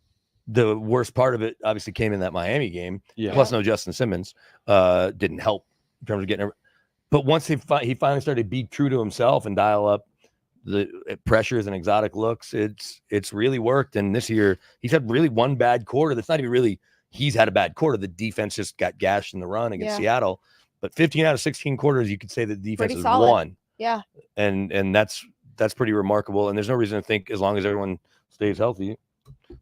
the worst part of it obviously came in that Miami game. Plus no Justin Simmons didn't help in terms of getting. But once he finally started to be true to himself and dial up the pressures and exotic looks, it's really worked. And this year he's had really one bad quarter. That's not even really he's had a bad quarter. The defense just got gashed in the run against Seattle. But 15 out of 16 quarters, you could say the defense has won. Yeah, and that's pretty remarkable. And there's no reason to think, as long as everyone stays healthy,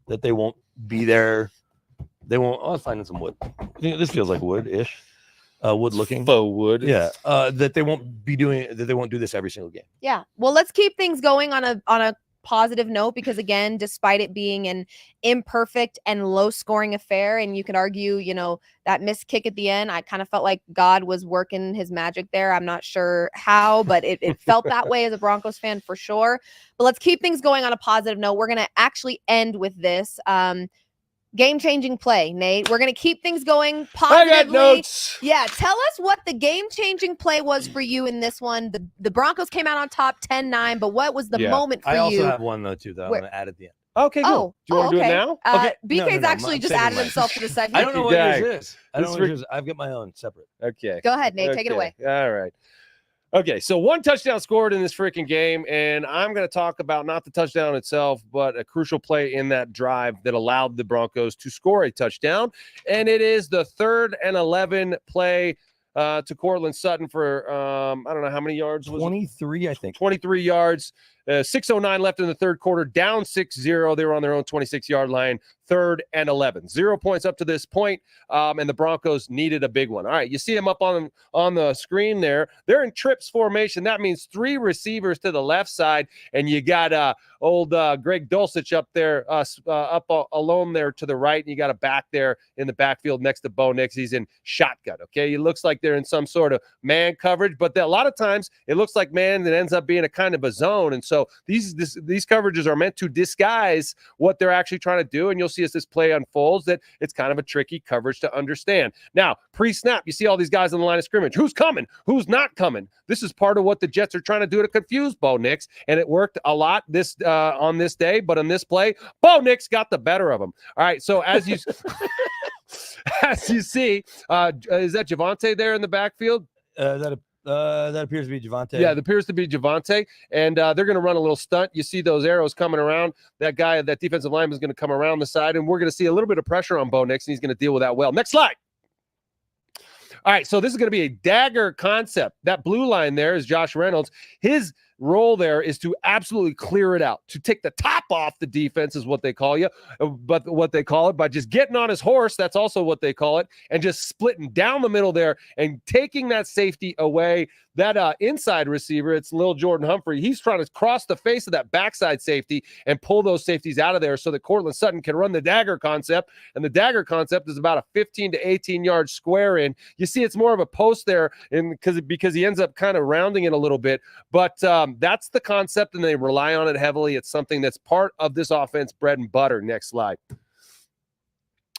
that they won't be there. They won't. Oh, I'm finding some wood. This feels like wood-ish. Wood looking. Faux wood. Yeah. That they won't be doing. That they won't do this every single game. Yeah. Well, let's keep things going on a positive note because, again, despite it being an imperfect and low-scoring affair, and you could argue, that missed kick at the end, I kind of felt like God was working his magic there. I'm not sure how, but it felt that way as a Broncos fan for sure. But let's keep things going on a positive note. We're going to actually end with this. Game-changing play, Nate. We're going to keep things going positively. I got notes. Yeah, tell us what the game-changing play was for you in this one. The Broncos came out on top 10-9, but what was the moment for I you? also have one, though, too, that I'm going to add at the end. Okay, cool. Do you want to do it now? BK's No, actually I'm just saving added mine. himself to the segment. I don't know what Dang. yours is. I don't know what yours is. I've got my own separate. Okay. Go ahead, Nate. Take it away. All right. Okay, so 1 touchdown scored in this freaking game, and I'm going to talk about not the touchdown itself, but a crucial play in that drive that allowed the Broncos to score a touchdown, and it is the 3rd and 11 play to Cortland Sutton for, I don't know how many yards was 23, I think. 23 yards. 6:09 left in the third quarter, down 6-0. They were on their own 26-yard line, 3rd and 11. 0 points up to this point, and the Broncos needed a big one. All right, you see them up on the screen there. They're in trips formation. That means 3 receivers to the left side, and you got old Greg Dulcich up there, alone there to the right, and you got a back there in the backfield next to Bo Nix. He's in shotgun, okay? It looks like they're in some sort of man coverage, but a lot of times it looks like man that ends up being a kind of a zone, and so these coverages are meant to disguise what they're actually trying to do, and you'll see as this play unfolds that it's kind of a tricky coverage to understand. Now, pre-snap, you see all these guys on the line of scrimmage. Who's coming? Who's not coming? This is part of what the Jets are trying to do to confuse Bo Nix, and it worked a lot on this day, but on this play, Bo Nix got the better of him. All right, so as you as you see, is that Javonte there in the backfield? That appears to be Javonte. Yeah, it appears to be Javonte, and they're going to run a little stunt. You see those arrows coming around. That defensive lineman is going to come around the side, and we're going to see a little bit of pressure on Bo Nix, and he's going to deal with that well. Next slide. All right, so this is going to be a dagger concept. That blue line there is Josh Reynolds. His role there is to absolutely clear it out, to take the top off the defense is what they call it by just getting on his horse. That's also what they call it, and just splitting down the middle there and taking that safety away. That inside receiver, it's Lil Jordan Humphrey. He's trying to cross the face of that backside safety and pull those safeties out of there so that Cortland Sutton can run the dagger concept. And the dagger concept is about a 15 to 18 yard square in. You see, it's more of a post there, because he ends up kind of rounding it a little bit. But that's the concept, and they rely on it heavily. It's something that's part of this offense, bread and butter. Next slide.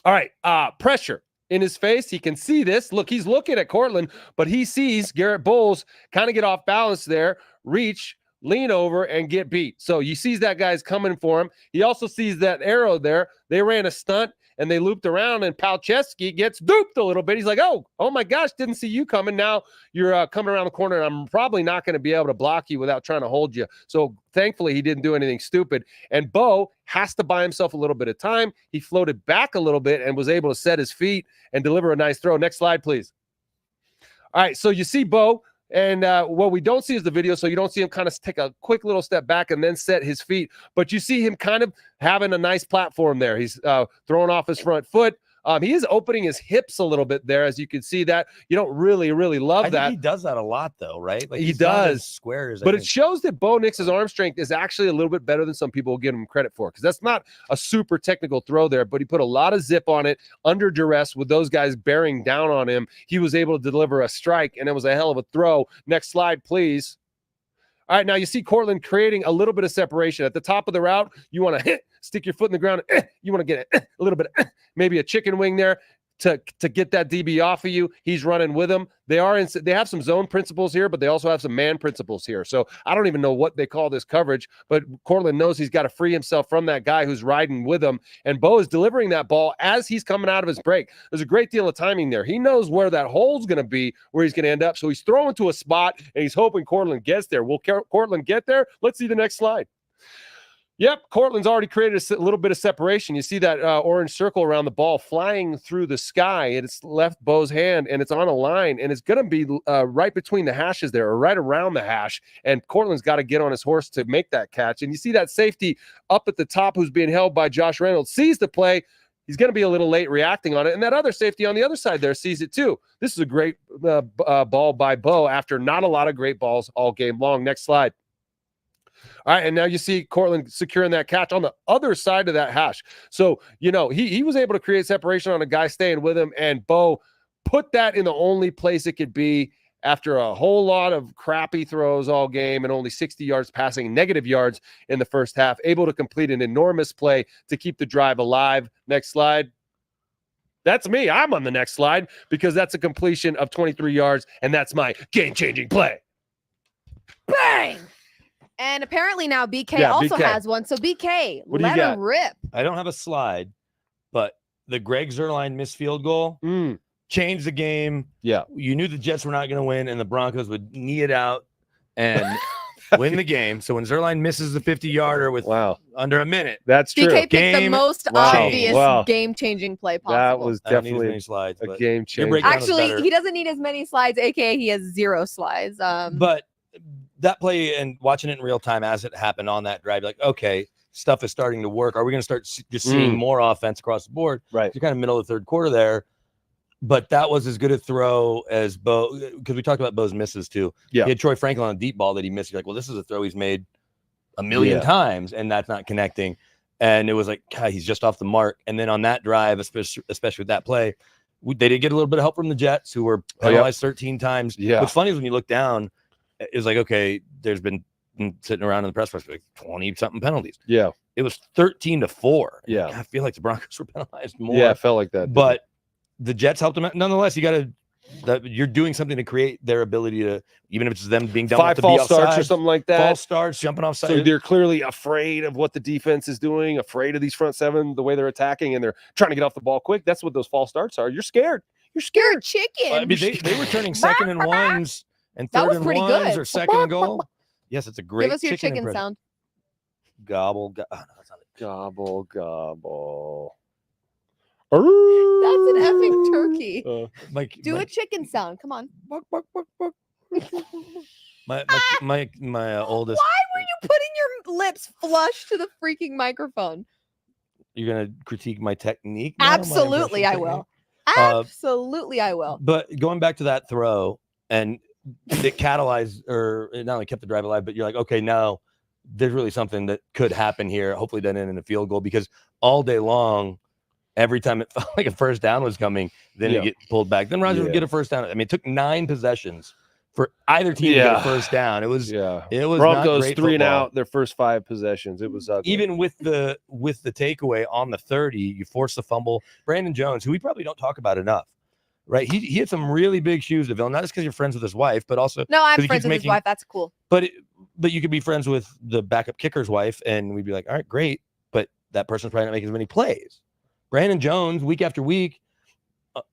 All right, pressure in his face. He can see this. Look, he's looking at Cortland, but he sees Garrett Bowles kind of get off balance there, reach, lean over, and get beat. So he sees that guy's coming for him. He also sees that arrow there. They ran a stunt, and they looped around, and Palczewski gets duped a little bit. He's like, oh my gosh, didn't see you coming. Now you're coming around the corner, and I'm probably not going to be able to block you without trying to hold you. So thankfully, he didn't do anything stupid. And Bo has to buy himself a little bit of time. He floated back a little bit and was able to set his feet and deliver a nice throw. Next slide, please. All right, so you see Bo. And what we don't see is the video, so you don't see him kind of take a quick little step back and then set his feet. But you see him kind of having a nice platform there. He's throwing off his front foot. He is opening his hips a little bit there, as you can see that. You don't really love that. He does that a lot, though, right? Like he does. Squares, but it shows that Bo Nix's arm strength is actually a little bit better than some people will give him credit for, because that's not a super technical throw there, but he put a lot of zip on it under duress with those guys bearing down on him. He was able to deliver a strike, and it was a hell of a throw. Next slide, please. All right, now you see Cortland creating a little bit of separation. At the top of the route, you want to stick your foot in the ground. You want to get a little bit, maybe a chicken wing there to get that DB off of you. He's running with them. They have some zone principles here, but they also have some man principles here. So I don't even know what they call this coverage, but Cortland knows he's got to free himself from that guy who's riding with him. And Bo is delivering that ball as he's coming out of his break. There's a great deal of timing there. He knows where that hole's going to be, where he's going to end up. So he's throwing to a spot, and he's hoping Cortland gets there. Will Cortland get there? Let's see the next slide. Yep, Cortland's already created a little bit of separation. You see that orange circle around the ball flying through the sky, and it's left Bo's hand, and it's on a line, and it's going to be right between the hashes there, or right around the hash, and Cortland's got to get on his horse to make that catch. And you see that safety up at the top who's being held by Josh Reynolds sees the play. He's going to be a little late reacting on it, and that other safety on the other side there sees it too. This is a great ball by Bo after not a lot of great balls all game long. Next slide. All right, and now you see Cortland securing that catch on the other side of that hash. So, he was able to create separation on a guy staying with him, and Bo put that in the only place it could be after a whole lot of crappy throws all game and only 60 yards passing, negative yards in the first half, able to complete an enormous play to keep the drive alive. Next slide. That's me. I'm on the next slide because that's a completion of 23 yards, and that's my game-changing play. Bang! And apparently now BK also has one. So BK, What do you let got? him rip. I don't have a slide, but the Greg Zuerlein missed field goal changed the game. Yeah. You knew the Jets were not going to win, and the Broncos would knee it out and win the game. So when Zuerlein misses the 50-yarder with under a minute, that's true. BK picked the most obvious game-changing play possible. That was definitely slides, a game changer. Actually, he doesn't need as many slides, aka he has 0 slides. But that play and watching it in real time as it happened on that drive, like, okay, stuff is starting to work. Are we going to start just seeing more offense across the board? Right. You're kind of middle of the third quarter there. But that was as good a throw as Bo, because we talked about Bo's misses too. Yeah. He had Troy Franklin on a deep ball that he missed. You're like, well, this is a throw he's made a million times, and that's not connecting. And it was like, God, he's just off the mark. And then on that drive, especially with that play, they did get a little bit of help from the Jets, who were penalized 13 times. Yeah. What's funny is when you look down, it was like, okay, there's been sitting around in the press box like 20-something penalties. Yeah. It was 13-4. Yeah. I feel like the Broncos were penalized more. Yeah, it felt like that. But the Jets helped them out. Nonetheless, you're doing something to create their ability to, even if it's them being done 5 with false starts or something like that. False starts, jumping off side. So they're clearly afraid of what the defense is doing, afraid of these front seven, the way they're attacking, and they're trying to get off the ball quick. That's what those false starts are. You're scared. You're scared. Chicken. I mean, they were turning 2nd and 1s and 3rd and 1s or 2nd and goal. Yes, it's a great Give us your chicken impression. sound. Gobble. Oh, no, that's not it. Gobble, gobble. That's an effing turkey. Do my, a chicken sound. Come on. my oldest. Why were you putting your lips flush to the freaking microphone? You're gonna critique my technique? now, my Absolutely, I impression will. technique? Absolutely, I will. But going back to that throw, and it catalyzed, or it not only kept the drive alive, but you're like, okay, now there's really something that could happen here. Hopefully, it doesn't end in a field goal, because all day long, every time it felt like a first down was coming, then it get pulled back. Then Rodgers would get a first down. I mean, it took 9 possessions for either team to get a first down. It was Broncos not 3 and football. out their first 5 possessions. It was ugly. Even with the takeaway on the 30, you force the fumble. Brandon Jones, who we probably don't talk about enough, right? He had some really big shoes to fill, not just because you're friends with his wife, but also No, I'm 'cause he friends keeps with his wife. That's cool. But you could be friends with the backup kicker's wife, and we'd be like, all right, great, but that person's probably not making as many plays. Brandon Jones, week after week,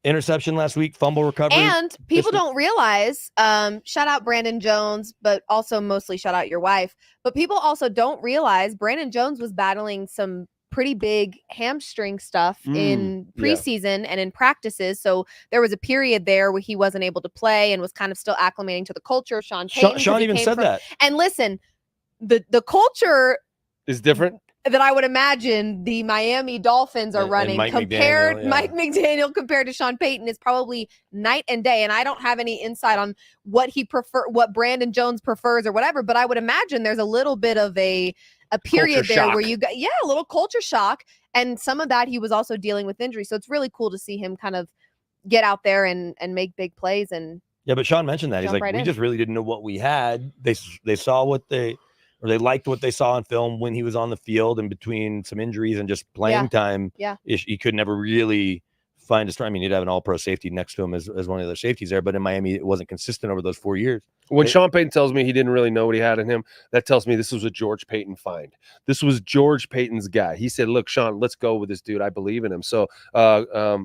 interception last week, fumble recovery. And people don't realize, shout out Brandon Jones, but also mostly shout out your wife. But people also don't realize Brandon Jones was battling some pretty big hamstring stuff in preseason and in practices. So there was a period there where he wasn't able to play and was kind of still acclimating to the culture. Sean Payton, Sean even said that. And listen, the culture is different. That I would imagine the Miami Dolphins are running Mike Mike McDaniel compared to Sean Payton is probably night and day. And I don't have any insight on what Brandon Jones prefers or whatever, but I would imagine there's a little bit of a period culture there shock. where you got a little culture shock, and some of that he was also dealing with injury. So it's really cool to see him kind of get out there and make big plays. And yeah, but Sean mentioned that. He's like, we just really didn't know what we had. They saw they liked what they saw on film when he was on the field, and between some injuries and just playing time. Yeah. He could never really find a strong. I mean, he'd have an all-pro safety next to him as one of the other safeties there, but in Miami, it wasn't consistent over those 4 years. When Sean Payton tells me he didn't really know what he had in him, that tells me this was a George Payton find. This was George Payton's guy. He said, look, Sean, let's go with this dude. I believe in him. So, a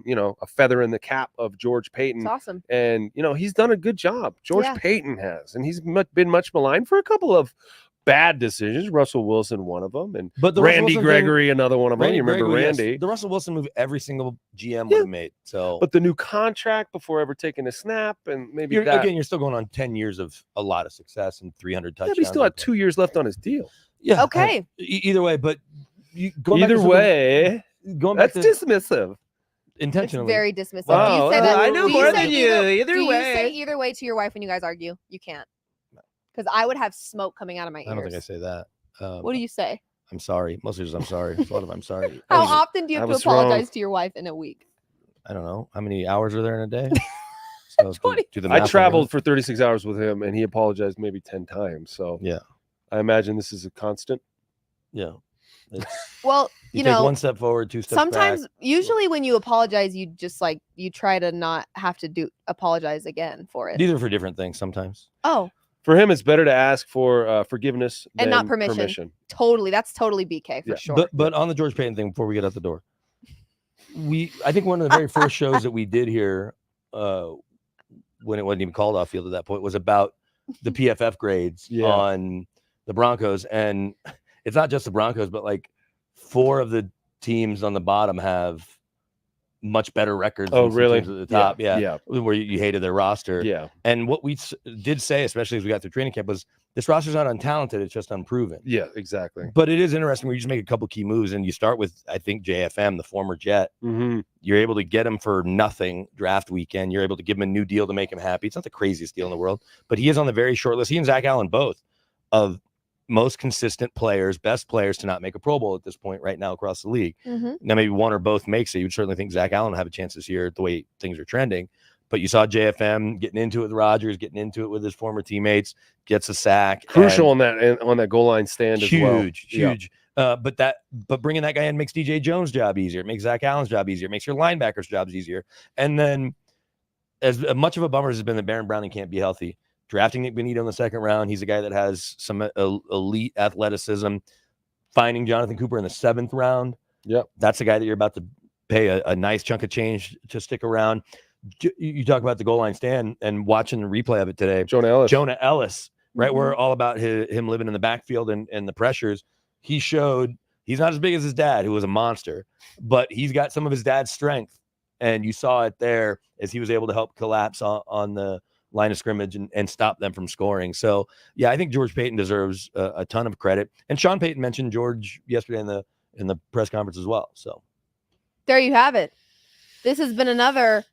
feather in the cap of George Payton. It's awesome. And, he's done a good job. George Payton has. And he's been much maligned for a couple of bad decisions. Russell Wilson, one of them, and Randy Gregory, another one of them. You remember Randy? Yes. The Russell Wilson move every single GM would have made. So, but the new contract before ever taking a snap, and maybe you're still going on 10 years of a lot of success and 300 touchdowns. Yeah, but he still had 2 years left on his deal. Yeah. Okay. Either way, but that's dismissive. Intentionally. It's very dismissive. Wow. Do you say that? I know more than you. Do you say either way to your wife when you guys argue? You can't. Because I would have smoke coming out of my ears. I don't think I say that. What do you say? I'm sorry. Mostly just I'm sorry. It's a lot of I'm sorry. How I often do you have to was wrong. apologize to your wife in a week? don't know. How many hours are there in a day? So 20. do the I math on traveled that. for 36 hours with him, and he apologized maybe 10 times. So Yeah. I imagine this is a constant. Yeah. It's, Well, you you take know, one step forward, two steps sometimes, back. usually when you apologize, you just like, you try to not have to apologize again for it. These are for different things sometimes. Oh, For him, it's better to ask for forgiveness And not than permission. totally. That's totally BK for Yeah. sure. But on the George Payton thing, before we get out the door, I think one of the very first shows that we did here, when it wasn't even called off field at that point, was about the PFF grades Yeah. on the Broncos, and it's not just the Broncos, but like 4 of the teams on the bottom have much better records Oh, than some really? teams at the top. Yeah, Yeah. where you hated their roster. Yeah. And what we did say, especially as we got through training camp, was this roster's not untalented; it's just unproven. Yeah, exactly. But it is interesting where you just make a couple key moves, and you start with, I think, JFM, the former Jet. Mm-hmm. You're able to get him for nothing draft weekend. You're able to give him a new deal to make him happy. It's not the craziest deal in the world, but he is on the very short list. He and Zach Allen both of most consistent players, best players to not make a Pro Bowl at this point right now across the league. Mhm. Now, maybe one or both makes it. You'd certainly think Zach Allen will have a chance this year the way things are trending. But you saw JFM getting into it with Rodgers, getting into it with his former teammates, gets a sack. Crucial on that goal line stand as well. Huge. But bringing that guy in makes DJ Jones' job easier. It makes Zach Allen's job easier. It makes your linebackers' jobs easier. And then, as much of a bummer as has been that Baron Browning can't be healthy, drafting Nick Benito in the second round, he's a guy that has some elite athleticism. Finding Jonathan Cooper in the 7th round, that's a guy that you're about to pay a nice chunk of change to stick around. You talk about the goal line stand and watching the replay of it today. Jonah Ellis, right? Mhm. We're all about him living in the backfield and the pressures. He showed he's not as big as his dad, who was a monster, but he's got some of his dad's strength. And you saw it there as he was able to help collapse on the line of scrimmage and stop them from scoring. So, yeah, I think George Payton deserves a ton of credit. And Sean Payton mentioned George yesterday in the press conference as well. So there you have it. This has been another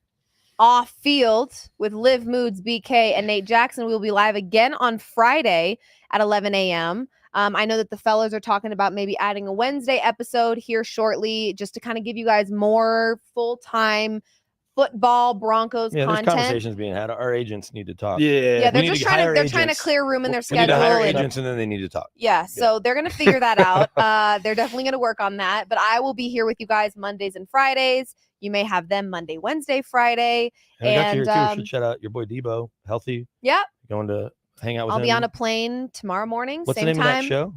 Off Field with Liv Moods, BK, and Nate Jackson. We'll be live again on Friday at 11 a.m. I know that the fellas are talking about maybe adding a Wednesday episode here shortly, just to kind of give you guys more full-time football Broncos there's content. conversations being had. Our agents need to talk. Yeah, they're just trying to clear room in their We need schedule. to hire and- agents, and then they need to talk. Yeah, so they're going to figure that out. They're definitely going to work on that. But I will be here with you guys Mondays and Fridays. You may have them Monday, Wednesday, Friday. And I got to hear too. We should shout out your boy Debo, healthy. Yep. Going to hang out with I'll him. be on a plane tomorrow morning. What's same the name time. of that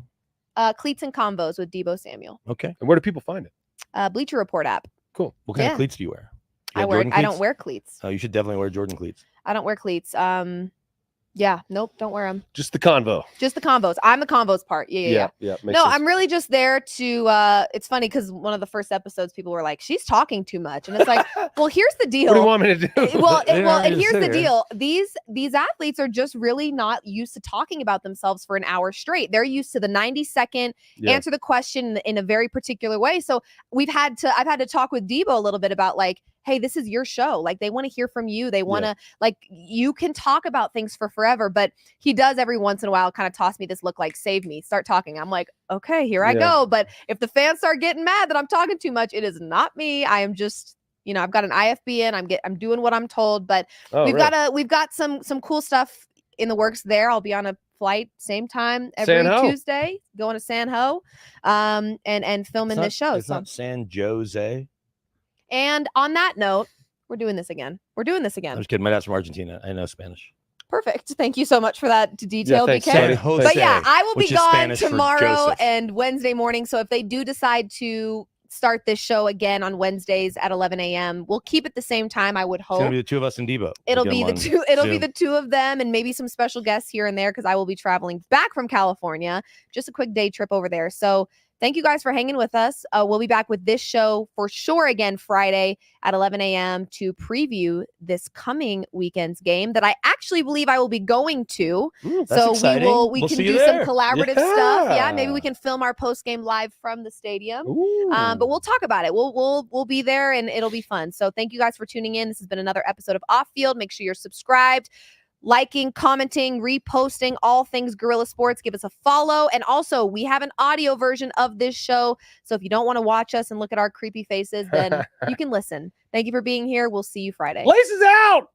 show? Cleats and Combos with Debo Samuel. Okay. And where do people find it? Bleacher Report app. Cool. What kind Yeah. of cleats do you wear? You I have wear. Jordan I don't cleats? wear cleats. Oh, you should definitely wear Jordan cleats. I don't wear cleats. Yeah, nope, don't wear them. Just the convo. Just the combos. I'm the combos part. Yeah. Makes No, sense. I'm really just there to. It's funny because one of the first episodes, people were like, "She's talking too much," and it's like, well, here's the deal. What do you want me to do? And here's the deal. These athletes are just really not used to talking about themselves for an hour straight. They're used to the 90-second answer the question in a very particular way. So I've had to talk with Debo a little bit about like, hey, this is your show. Like they want to hear from you. They want to like, you can talk about things for forever, but he does every once in a while kind of toss me this look like, save me, start talking. I'm like, okay, here I go. But if the fans start getting mad that I'm talking too much, it is not me. I am just, I've got an IFB in, I'm doing what I'm told, but we've got some cool stuff in the works there. I'll be on a flight same time every Tuesday, going to San Ho, and filming this show. It's not San Jose. And on that note, we're doing this again. I'm just kidding. My dad's from Argentina. I know Spanish. Perfect. Thank you so much for that detail, thanks, BK. San Jose, But yeah, I will be which is gone Spanish for tomorrow Joseph. and Wednesday morning. So if they do decide to start this show again on Wednesdays at 11 a.m., we'll keep it the same time, I would It's hope. gonna be the two of us and Debo. It'll We'll be get the him on two. It'll be Zoom. the two of them, and maybe some special guests here and there because I will be traveling back from California. Just a quick day trip over there. So thank you guys for hanging with us. We'll be back with this show for sure again Friday at 11 a.m. to preview this coming weekend's game that I actually believe I will be going to. That's So exciting. we We'll can see you do some there. collaborative stuff. Yeah, maybe Yeah. we can film our post game live from the stadium. Ooh. But we'll talk about it. We'll be there and it'll be fun. So thank you guys for tuning in. This has been another episode of Off Field. Make sure you're subscribed. liking, commenting, reposting all things Guerilla Sports. Give us a follow. And also, we have an audio version of this show. So if you don't want to watch us and look at our creepy faces, then you can listen. Thank you for being here. We'll see you Friday. Laces out!